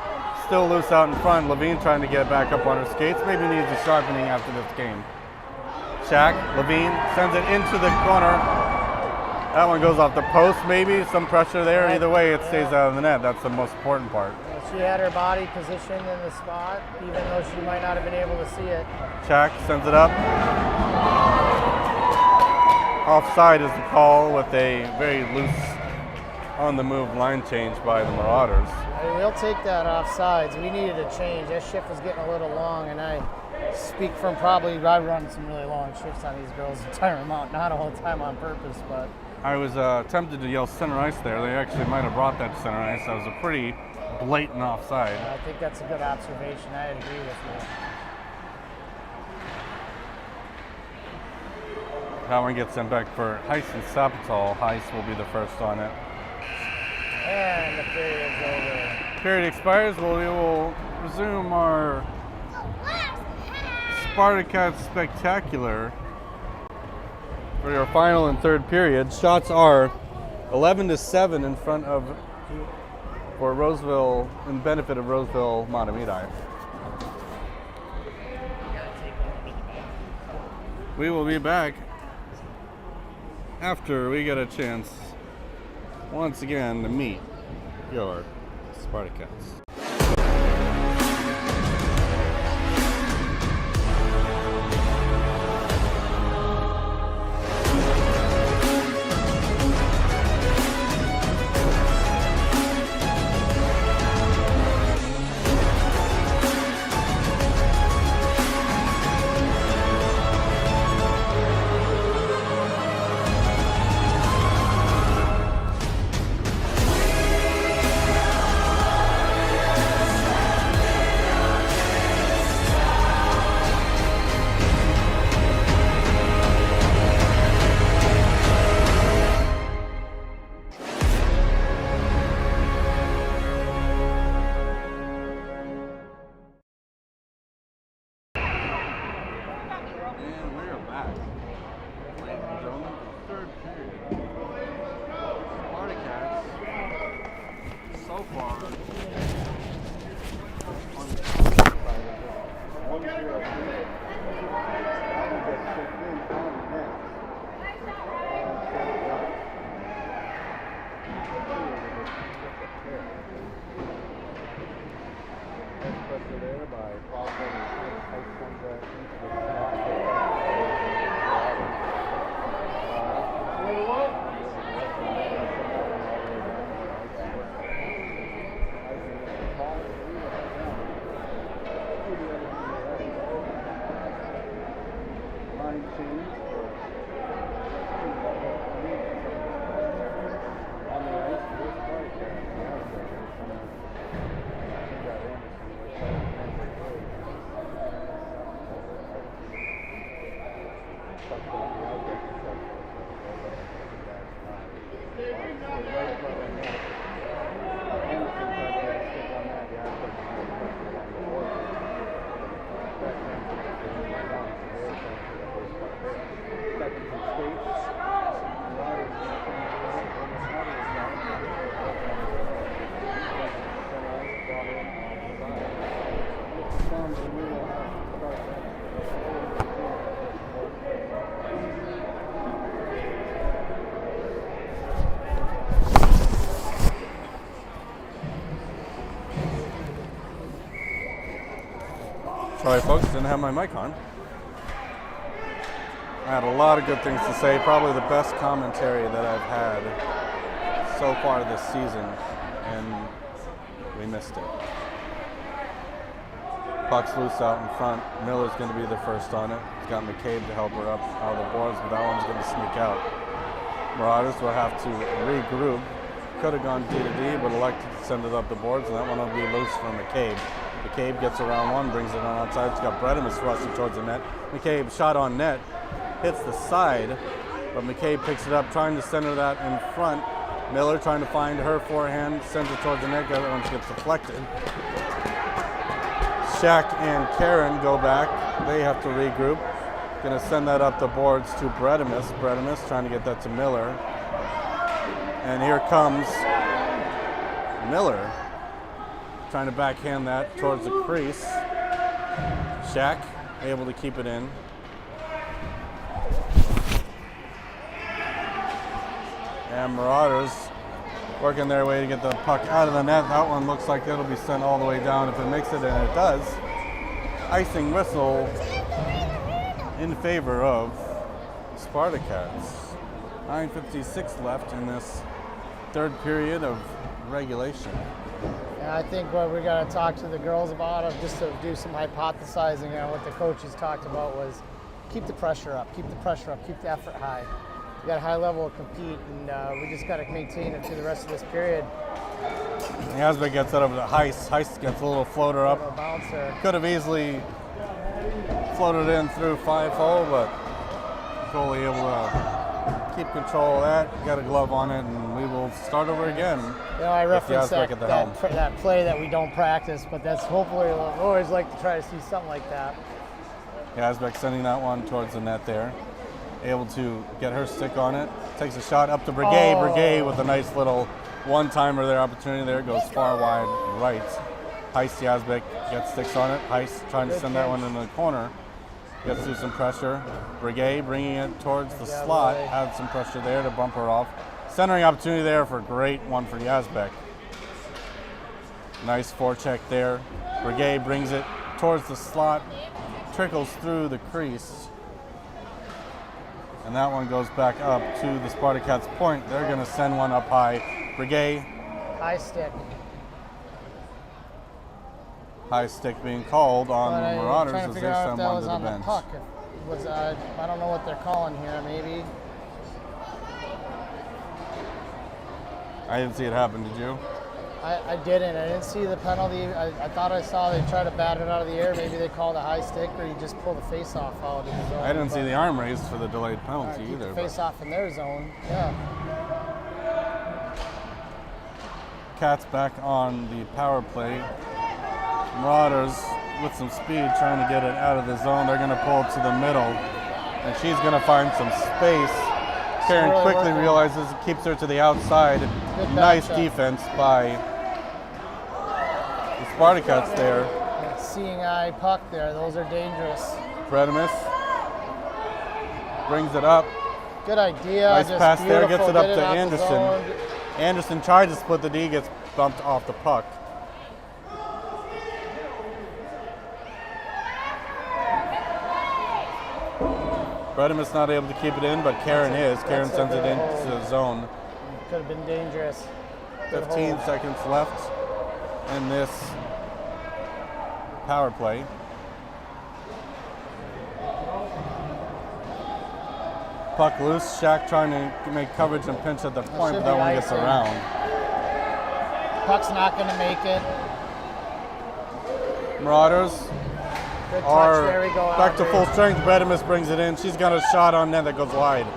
Speaker 1: Still loose out in front. Levine trying to get back up on her skates. Maybe needs a sharpening after this game. Shack, Levine sends it into the corner. That one goes off the post, maybe. Some pressure there. Either way, it stays out of the net. That's the most important part.
Speaker 2: She had her body positioned in the spot, even though she might not have been able to see it.
Speaker 1: Shack sends it up. Offside is the call with a very loose, on-the-move line change by the Mauraders.
Speaker 2: We'll take that offsides. We needed a change. That shift was getting a little long, and I speak from I run some really long shifts on these girls and tire them out, not all the time on purpose, but.
Speaker 1: I was tempted to yell center ice there. They actually might have brought that center ice. That was a pretty blatant offside.
Speaker 2: I think that's a good observation. I agree with you.
Speaker 1: That one gets sent back for Heiss and Sabatal. Heiss will be the first on it.
Speaker 2: And the period's over.
Speaker 1: Period expires. Well, we will resume our Spartacats Spectacular for your final and third period. Shots are 11-7 in front of, for Roseville, in benefit of Roseville Matamidi. We will be back after we get a chance once again to meet your Spartacats. Sorry folks, didn't have my mic on. I had a lot of good things to say, probably the best commentary that I've had so far this season, and we missed it. Puck's loose out in front. Miller's going to be the first on it. He's got McCabe to help her up out of the boards, but that one's going to sneak out. Mauraders will have to regroup. Could have gone D to D, but elected to send it up the boards, and that one will be loose for McCabe. McCabe gets around one, brings it on outside. He's got Bredimus rushing towards the net. McCabe shot on net, hits the side, but McCabe picks it up, trying to center that in front. Miller trying to find her forehand, sends it towards the net. The other one gets deflected. Shaq and Karen go back. They have to regroup. Going to send that up the boards to Bredimus. Bredimus trying to get that to Miller. And here comes Miller, trying to backhand that towards the crease. Shaq able to keep it in. And Mauraders working their way to get the puck out of the net. That one looks like it'll be sent all the way down if it makes it, and it does. Icing whistle in favor of Spartacats. 9:56 left in this third period of regulation.
Speaker 2: And I think what we got to talk to the girls about, just to do some hypothesizing, and what the coaches talked about was keep the pressure up, keep the pressure up, keep the effort high. We got a high level to compete, and we just got to maintain it through the rest of this period.
Speaker 1: Asbeck gets that over to Heist. Heist gets a little floater up.
Speaker 2: A bouncer.
Speaker 1: Could have easily floated in through 5-0, but totally able to keep control of that. Got a glove on it, and we will start over again.
Speaker 2: You know, I referenced that play that we don't practice, but that's hopefully, we'll always like to try to see something like that.
Speaker 1: Asbeck sending that one towards the net there. Able to get her stick on it. Takes a shot up to Brigade.
Speaker 2: Oh.
Speaker 1: Brigade with a nice little one-timer there, opportunity there. Goes far wide right. Heist Asbeck gets sticks on it. Heist trying to send that one in the corner. Gets through some pressure. Brigade bringing it towards the slot. Had some pressure there to bump her off. Centering opportunity there for a great one for Asbeck. Nice forecheck there. Brigade brings it towards the slot. Trickles through the crease. And that one goes back up to the Spartacats' point. They're going to send one up high. Brigade.
Speaker 2: High stick.
Speaker 1: High stick being called on the Mauraders as they send one to the bench.
Speaker 2: Puck. It was, I don't know what they're calling here, maybe.
Speaker 1: I didn't see it happen, did you?
Speaker 2: I didn't. I didn't see the penalty. I thought I saw they try to bat it out of the air. Maybe they called a high stick, or you just pull the face-off out of the zone.
Speaker 1: I didn't see the arm raised for the delayed penalty either.
Speaker 2: The face-off in their zone, yeah.
Speaker 1: Cats back on the power play. Mauraders with some speed trying to get it out of the zone. They're going to pull it to the middle, and she's going to find some space. Karen quickly realizes it keeps her to the outside. Nice defense by the Spartacats there.
Speaker 2: Seeing eye puck there, those are dangerous.
Speaker 1: Bredimus brings it up.
Speaker 2: Good idea.
Speaker 1: Nice
Speaker 2: just
Speaker 1: pass there, gets it up
Speaker 2: Get
Speaker 1: to
Speaker 2: out
Speaker 1: Anderson. Anderson tried to split the D, gets bumped off the puck. Bredimus not able to keep it in, but Karen is. Karen sends it into the zone.
Speaker 2: Could have been dangerous.
Speaker 1: 15 seconds left in this power play. Puck loose. Shaq trying to make coverage and pinch at the point, but that one gets around.
Speaker 2: Puck's not going to make it.
Speaker 1: Mauraders
Speaker 2: Good
Speaker 1: are
Speaker 2: touch. There we go.
Speaker 1: back to full strength. Bredimus brings it in. She's got a shot on net that goes wide.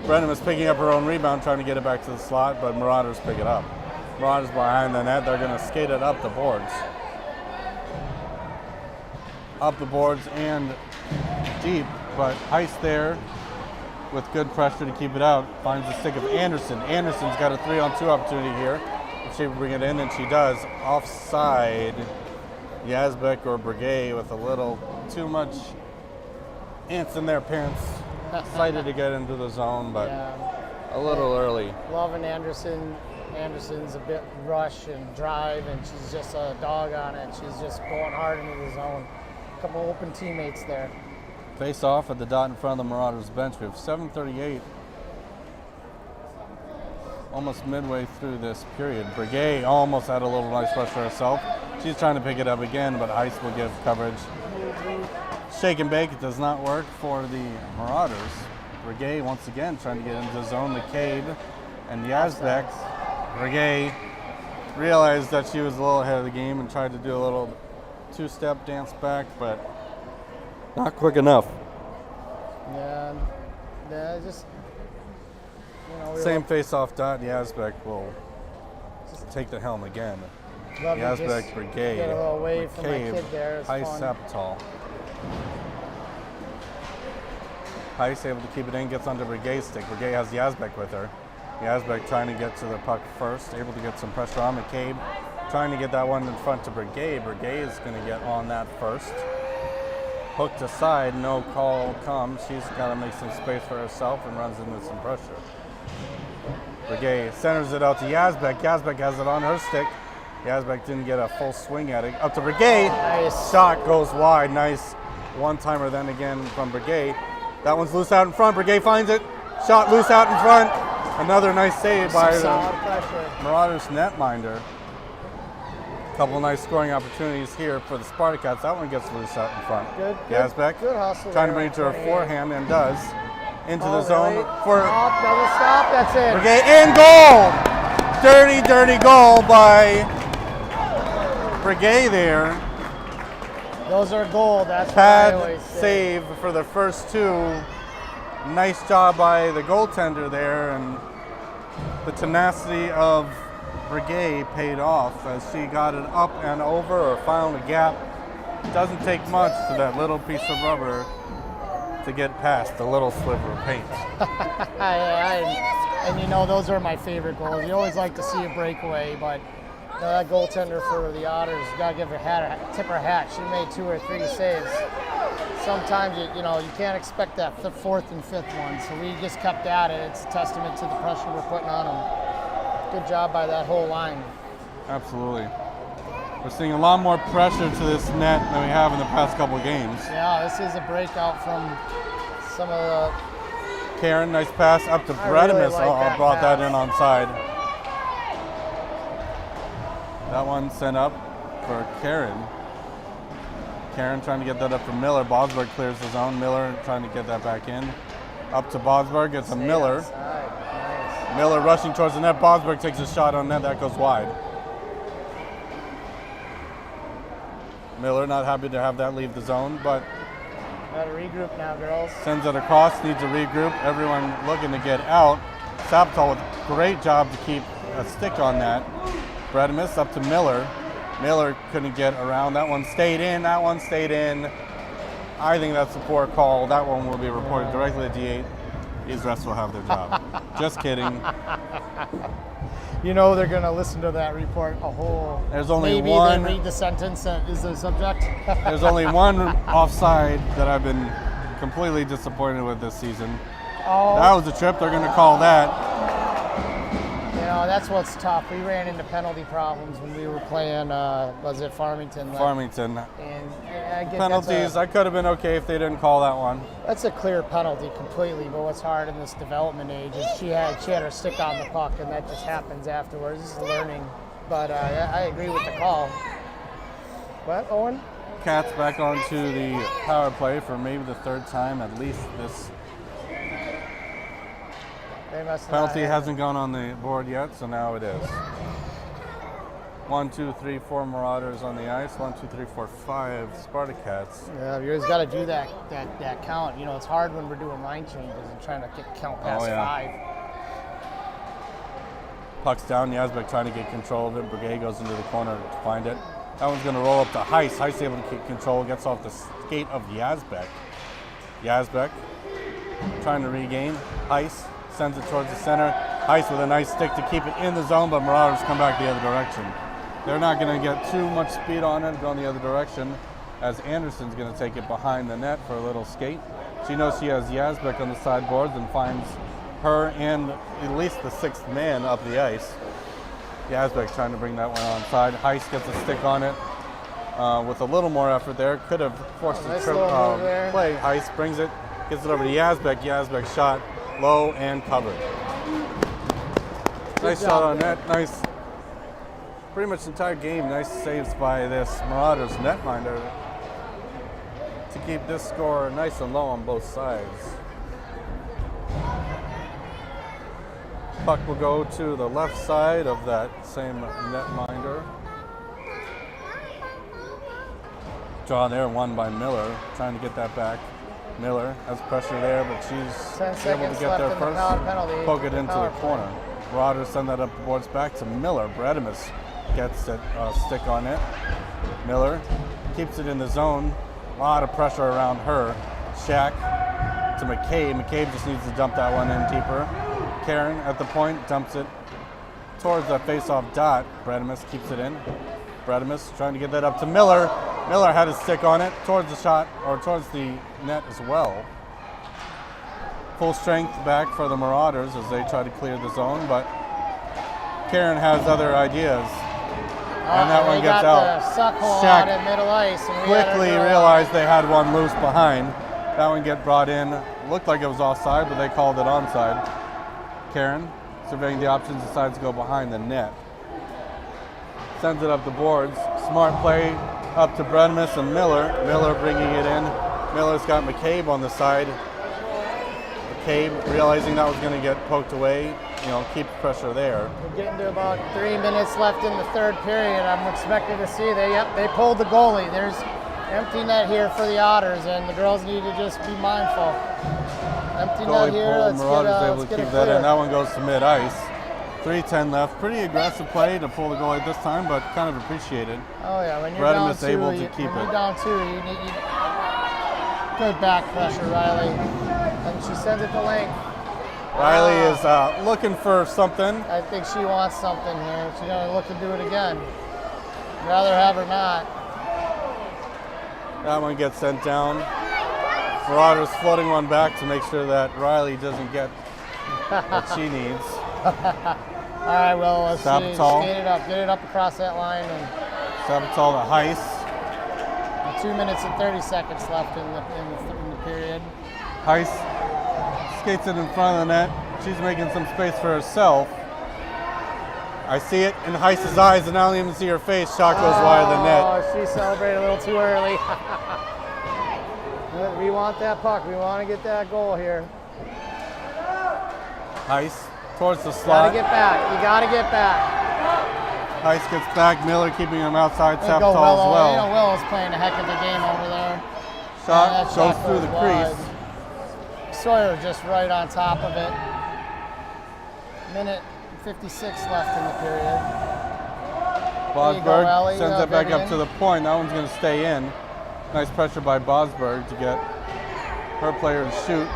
Speaker 1: Bredimus picking up her own rebound, trying to get it back to the slot, but Mauraders pick it up. Mauraders behind the net. They're going to skate it up the boards. Up the boards and deep, but Heist there with good pressure to keep it out. Finds the stick of Anderson. Anderson's got a 3-on-2 opportunity here. If she will bring it in, and she does. Offside. Yazbek or Brigay with a little too much ants in their pants. Excited to get into the zone, but a little early.
Speaker 2: Loving Anderson. Anderson's a bit rush and drive, and she's just a dog on it. She's just going hard into the zone. A couple open teammates there.
Speaker 1: Face off at the dot in front of the Mauraders bench. We have 7:38. Almost midway through this period. Brigay almost had a little nice rush for herself. She's trying to pick it up again, but Heist will give coverage. Shake and bake, it does not work for the Mauraders. Brigay once again trying to get into the zone. McCabe and Yazbek. Brigay realized that she was a little ahead of the game and tried to do a little two-step dance back, but not quick enough.
Speaker 2: Yeah, just,
Speaker 1: same face-off dot. Yazbek will just take the helm again. Yazbek, Brigade,
Speaker 2: get a little away from my
Speaker 1: McCabe,
Speaker 2: kid there.
Speaker 1: Heist, Sapital. Heist able to keep it in, gets under Brigade's stick. Brigade has Yazbek with her. Yazbek trying to get to the puck first, able to get some pressure on McCabe. Trying to get that one in front to Brigade. Brigade is going to get on that first. Hooked aside, no call comes. She's got to make some space for herself and runs into some pressure. Brigade centers it out to Yazbek. Yazbek has it on her stick. Yazbek didn't get a full swing at it. Up to Brigade.
Speaker 2: Nice.
Speaker 1: Shot goes wide. Nice one-timer then again from Brigade. That one's loose out in front. Brigade finds it. Shot loose out in front. Another nice save by the Mauraders netminder. Couple nice scoring opportunities here for the Spartcats. That one gets loose out in front.
Speaker 2: Good.
Speaker 1: Yazbek
Speaker 2: Good hustle.
Speaker 1: trying to bring it to her forehand and does. Into the zone for
Speaker 2: doesn't stop. That's it.
Speaker 1: Brigade and goal. Dirty goal by Brigade there.
Speaker 2: Those are gold. That's what I
Speaker 1: Pad
Speaker 2: always say.
Speaker 1: save for the first two. Nice job by the goaltender there, and the tenacity of Brigade paid off as she got it up and over or found a gap. Doesn't take much to that little piece of rubber to get past the little sliver of paint.
Speaker 2: And those are my favorite goals. You always like to see a breakaway, but that goaltender for the Otters, you gotta give her tip her hat. She made 2 or 3 saves. Sometimes you can't expect that the 4th and 5th one, so we just kept at it. It's a testament to the pressure we're putting on them. Good job by that whole line.
Speaker 1: Absolutely. We're seeing a lot more pressure to this net than we have in the past couple games.
Speaker 2: Yeah, this is a breakout from some of the...
Speaker 1: Karen, nice pass up to Bredimus.
Speaker 2: Really
Speaker 1: brought that in on side. That one sent up for Karen. Karen trying to get that up for Miller. Bosberg clears the zone. Miller trying to get that back in. Up to Bosberg. It's a Miller.
Speaker 2: Nice.
Speaker 1: Miller rushing towards the net. Bosberg takes a shot on net. That goes wide. Miller not happy to have that leave the zone, but
Speaker 2: Got to regroup now, girls.
Speaker 1: sends it across, needs to regroup. Everyone looking to get out. Sapital with a great job to keep a stick on that. Bredimus up to Miller. Miller couldn't get around. That one stayed in. That one stayed in. I think that's a poor call. That one will be reported directly to D8. These refs will have their job. Just kidding.
Speaker 2: They're going to listen to that report a whole...
Speaker 1: There's only
Speaker 2: maybe
Speaker 1: one...
Speaker 2: they read the sentence that is the subject.
Speaker 1: There's only one offside that I've been completely disappointed with this season.
Speaker 2: Oh.
Speaker 1: That was a trip. They're going to call that.
Speaker 2: That's what's tough. We ran into penalty problems when we were playing, was it Farmington?
Speaker 1: Farmington.
Speaker 2: And I get
Speaker 1: Penalties, I could have been okay if they didn't call that one.
Speaker 2: That's a clear penalty completely, but what's hard in this development age is she had her stick on the puck, and that just happens afterwards. This is learning. But I agree with the call. What, Owen?
Speaker 1: Cats back onto the power play for maybe the third time at least this. Penalty hasn't gone on the board yet, so now it is. 1, 2, 3, 4 Mauraders on the ice. 1, 2, 3, 4, 5 Spartcats.
Speaker 2: Yeah, you always got to do that count. You know, it's hard when we're doing line changes and trying to count past 5.
Speaker 1: Puck's down. Yazbek trying to get control of it. Brigade goes into the corner to find it. That one's going to roll up to Heiss. Heiss able to keep control. Gets off the skate of Yazbek. Yazbek trying to regain. Heiss sends it towards the center. Heiss with a nice stick to keep it in the zone, but Mauraders come back the other direction. They're not going to get too much speed on it, going the other direction, as Anderson's going to take it behind the net for a little skate. She knows she has Yazbek on the sideboards and finds her and at least the 6th man up the ice. Yazbek's trying to bring that one onside. Heiss gets a stick on it with a little more effort there. Could have forced a trip play. Heiss brings it, gets it over to Yazbek. Yazbek shot low and covered. Nice shot on net. Nice. Pretty much the entire game, nice saves by this Mauraders netminder to keep this score nice and low on both sides. Puck will go to the left side of that same netminder. Draw there, won by Miller, trying to get that back. Miller has pressure there, but she's able to get there first. Poke it into the corner. Mauraders send that up the boards back to Miller. Bredimus gets a stick on it. Miller keeps it in the zone. A lot of pressure around her. Shack to McCabe. McCabe just needs to dump that one in deeper. Karen at the point dumps it towards that face-off dot. Bredimus keeps it in. Bredimus trying to get that up to Miller. Miller had a stick on it towards the shot, or towards the net as well. Full strength back for the Mauraders as they try to clear the zone, but Karen has other ideas. And that one gets out.
Speaker 2: Shack at middle ice. And
Speaker 1: quickly realized they had one loose behind. That one get brought in. Looked like it was offside, but they called it onside. Karen, surveying the options, decides to go behind the net. Sends it up the boards. Smart play up to Bredimus and Miller. Miller bringing it in. Miller's got McCabe on the side. McCabe realizing that was going to get poked away, keep pressure there.
Speaker 2: We're getting to about 3 minutes left in the third period. I'm expecting to see they pulled the goalie. There's empty net here for the Otters, and the girls need to just be mindful. Empty net here. Let's
Speaker 1: able to keep that in. That one goes to mid-ice. 3:10 left. Pretty aggressive play to pull the goalie this time, but kind of appreciated.
Speaker 2: Oh yeah, when you're down 2,
Speaker 1: able to keep
Speaker 2: when you're down 2, you need good back pressure, Riley. And she sends it to length.
Speaker 1: Riley is looking for something.
Speaker 2: I think she wants something here. She's gonna look to do it again. Rather have her not.
Speaker 1: That one gets sent down. Mauraders floating one back to make sure that Riley doesn't get what she needs.
Speaker 2: All right, well, let's see. Skate it up. Get it up across that line. And
Speaker 1: Sabatal to Heiss.
Speaker 2: 2 minutes and 30 seconds left in the period.
Speaker 1: Heiss skates it in front of the net. She's making some space for herself. I see it in Heiss's eyes, and I don't even see her face. Shot goes wide of the net.
Speaker 2: Oh, she celebrated a little too early. We want that puck. We want to get that goal here.
Speaker 1: Heiss towards the slot.
Speaker 2: You gotta get back.
Speaker 1: Heiss gets back. Miller keeping him outside. Sabatal as well.
Speaker 2: Willow's playing a heck of a game over there.
Speaker 1: Shot goes through the crease.
Speaker 2: Sawyer just right on top of it. Minute 56 left in the period.
Speaker 1: Bosberg sends it back up to the point. That one's going to stay in. Nice pressure by Bosberg to get her player to shoot.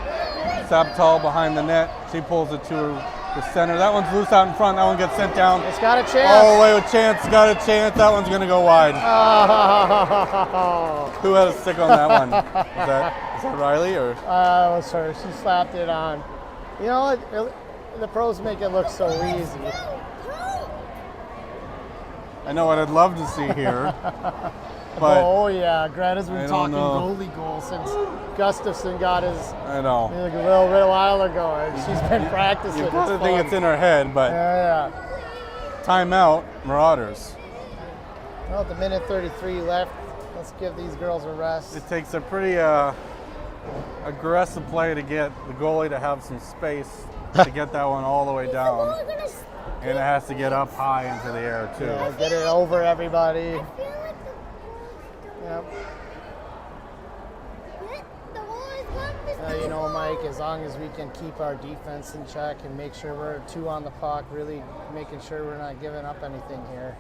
Speaker 1: Sabatal behind the net. She pulls it to the center. That one's loose out in front. That one gets sent down.
Speaker 2: It's got a chance.
Speaker 1: All the way with Chance. Got a chance. That one's going to go wide.
Speaker 2: Oh.
Speaker 1: Who had a stick on that one? Is that Riley or?
Speaker 2: It was her. She slapped it on. You know what? The pros make it look so easy.
Speaker 1: I know what I'd love to see here. But
Speaker 2: oh yeah, Greta's been
Speaker 1: I don't
Speaker 2: talking
Speaker 1: know.
Speaker 2: goalie goal since Gustafson got his
Speaker 1: I know.
Speaker 2: like a little while ago, and she's been practicing.
Speaker 1: You probably
Speaker 2: It's
Speaker 1: think
Speaker 2: fun.
Speaker 1: it's in her head, but
Speaker 2: Yeah.
Speaker 1: timeout, Mauraders.
Speaker 2: Well, the minute 33 left. Let's give these girls a rest.
Speaker 1: It takes a pretty aggressive play to get the goalie to have some space to get that one all the way down. And it has to get up high into the air, too.
Speaker 2: Yeah, get it over everybody. Yep. You know, Mike, as long as we can keep our defense in check and make sure we're 2 on the puck, really making sure we're not giving up anything here.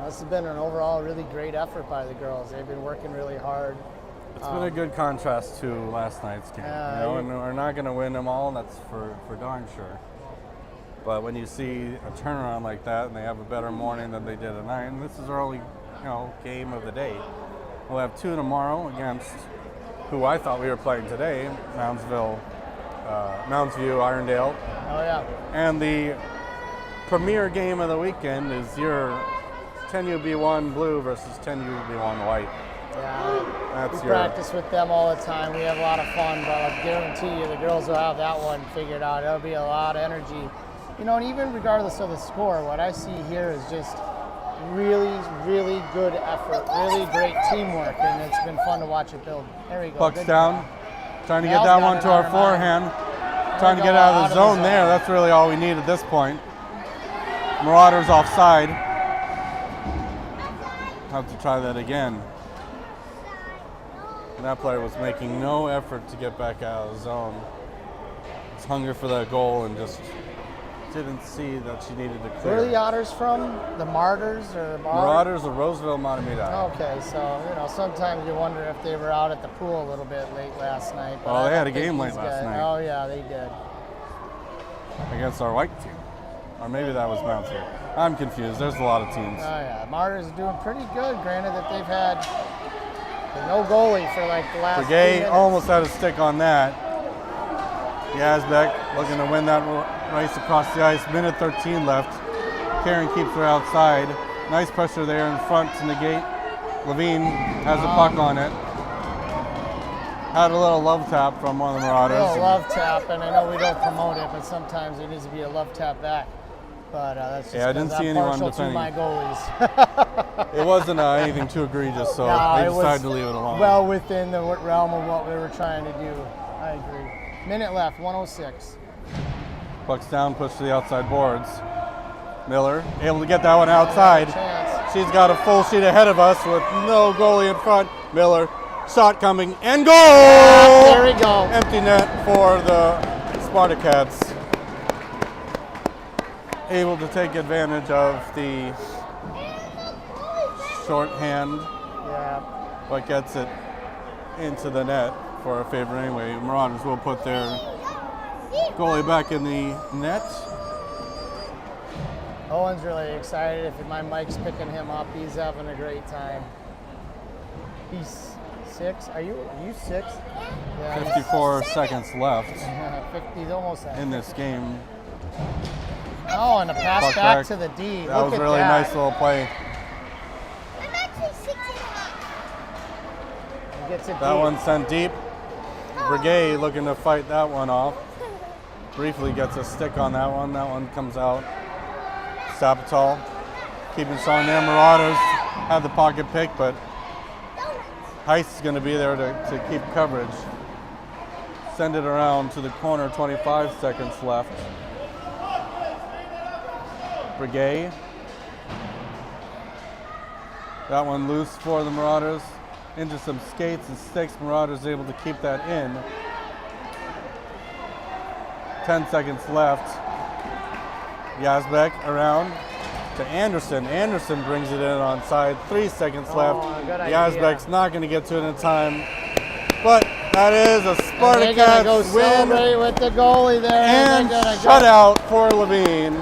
Speaker 2: This has been an overall really great effort by the girls. They've been working really hard.
Speaker 1: It's been a good contrast to last night's game. And we're not going to win them all, that's for darn sure. But when you see a turnaround like that and they have a better morning than they did tonight, and this is our only game of the day. We'll have 2 tomorrow against who I thought we were playing today, Moundsview, Irondale.
Speaker 2: Oh, yeah.
Speaker 1: And the premier game of the weekend is your 10UB1 blue versus 10UB1 white.
Speaker 2: Yeah, we practice with them all the time. We have a lot of fun, but I guarantee you the girls will have that one figured out. It'll be a lot of energy. You know, and even regardless of the score, what I see here is just really, really good effort, really great teamwork, and it's been fun to watch it build. There we go.
Speaker 1: Puck's
Speaker 2: Good
Speaker 1: down.
Speaker 2: job.
Speaker 1: Trying to get that one to our forehand. Trying to get out of the zone there. That's really all we need at this point. Mauraders offside. Have to try that again. And that player was making no effort to get back out of the zone. Was hungry for that goal and just didn't see that she needed to clear.
Speaker 2: Where are the Otters from? The Mauraders or
Speaker 1: Mauraders of Roseville, Matamida.
Speaker 2: Okay, so sometimes you wonder if they were out at the pool a little bit late last night.
Speaker 1: Well, they had a game late last night.
Speaker 2: Oh yeah, they did.
Speaker 1: Against our white team. Or maybe that was Moundsview. I'm confused. There's a lot of teams.
Speaker 2: Oh yeah, Mauraders are doing pretty good. Granted that they've had no goalie for like the last.
Speaker 1: Brigade almost had a stick on that. Yazbek looking to win that race across the ice. Minute 13 left. Karen keeps her outside. Nice pressure there in front to negate. Levine has a puck on it. Had a little love tap from one of the Mauraders.
Speaker 2: A little love tap, and I know we don't promote it, but sometimes there needs to be a love tap back. But that's just
Speaker 1: I didn't see anyone defending.
Speaker 2: My goalies.
Speaker 1: It wasn't anything too egregious, so they decided to leave it alone.
Speaker 2: Well within the realm of what we were trying to do. I agree. Minute left, 1:06.
Speaker 1: Puck's down, pushed to the outside boards. Miller able to get that one outside. She's got a full sheet ahead of us with no goalie in front. Miller, shot coming, and goal!
Speaker 2: There we go.
Speaker 1: Empty net for the Spartacats. Able to take advantage of the shorthand, but gets it into the net for our favor anyway. Mauraders will put their goalie back in the net.
Speaker 2: Owen's really excited. If my Mike's picking him up, he's having a great time. He's 6. Are you 6? Yeah,
Speaker 1: 54 seconds left.
Speaker 2: He's almost at
Speaker 1: in this game.
Speaker 2: Oh, and a pass back to the D.
Speaker 1: That was a really nice little play.
Speaker 3: I'm actually 6.5.
Speaker 2: Gets it
Speaker 1: that
Speaker 2: deep.
Speaker 1: one sent deep. Brigade looking to fight that one off. Briefly gets a stick on that one. That one comes out. Sapital keeping strong there. Mauraders had the pocket pick, but Heist is going to be there to keep coverage. Send it around to the corner, 25 seconds left. Brigade. That one loose for the Mauraders. Into some skates and sticks. Mauraders able to keep that in. 10 seconds left. Yazbek around to Anderson. Anderson brings it in on side. 3 seconds left. Yazbek's not going to get to it in time. But that is a Spartcats win.
Speaker 2: With the goalie there.
Speaker 1: And shutout for Levine.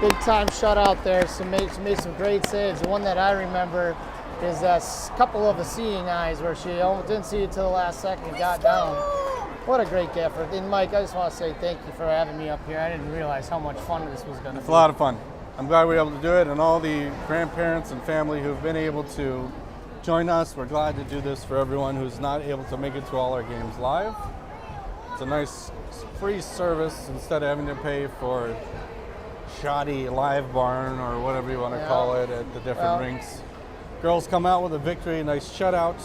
Speaker 2: Big time shutout there. So made some great saves. The one that I remember is a couple of the seeing eyes where she almost didn't see it till the last second, got down. What a great effort. And Mike, I just want to say thank you for having me up here. I didn't realize how much fun this was going to be.
Speaker 1: It's a lot of fun. I'm glad we were able to do it, and all the grandparents and family who've been able to join us. We're glad to do this for everyone who's not able to make it to all our games live. It's a nice free service instead of having to pay for shoddy live barn or whatever you want to call it at the different rinks. Girls come out with a victory, nice shutout.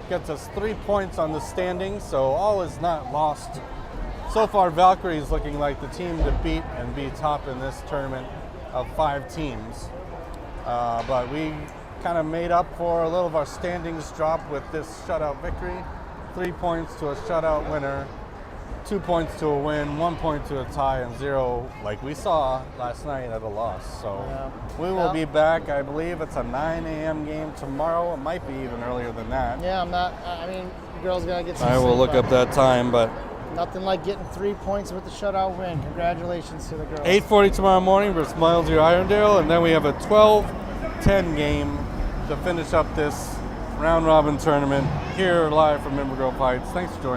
Speaker 1: Gets us 3 points on the standings, so all is not lost. So far, Valkyrie is looking like the team to beat and be top in this tournament of 5 teams. But we kind of made up for a little of our standings drop with this shutout victory. 3 points to a shutout winner, 2 points to a win, 1 point to a tie, and 0, like we saw last night, at a loss. So we will be back. I believe it's a 9 a.m. game tomorrow. It might be even earlier than that.
Speaker 2: Yeah, girls got to get some
Speaker 1: I will
Speaker 2: sleep,
Speaker 1: look up that time, but
Speaker 2: nothing like getting 3 points with the shutout win. Congratulations to the girls.
Speaker 1: 8:40 tomorrow morning versus Moundsview Irondale, and then we have a 12-10 game to finish up this round-robin tournament here live from Inver Heights. Thanks for joining.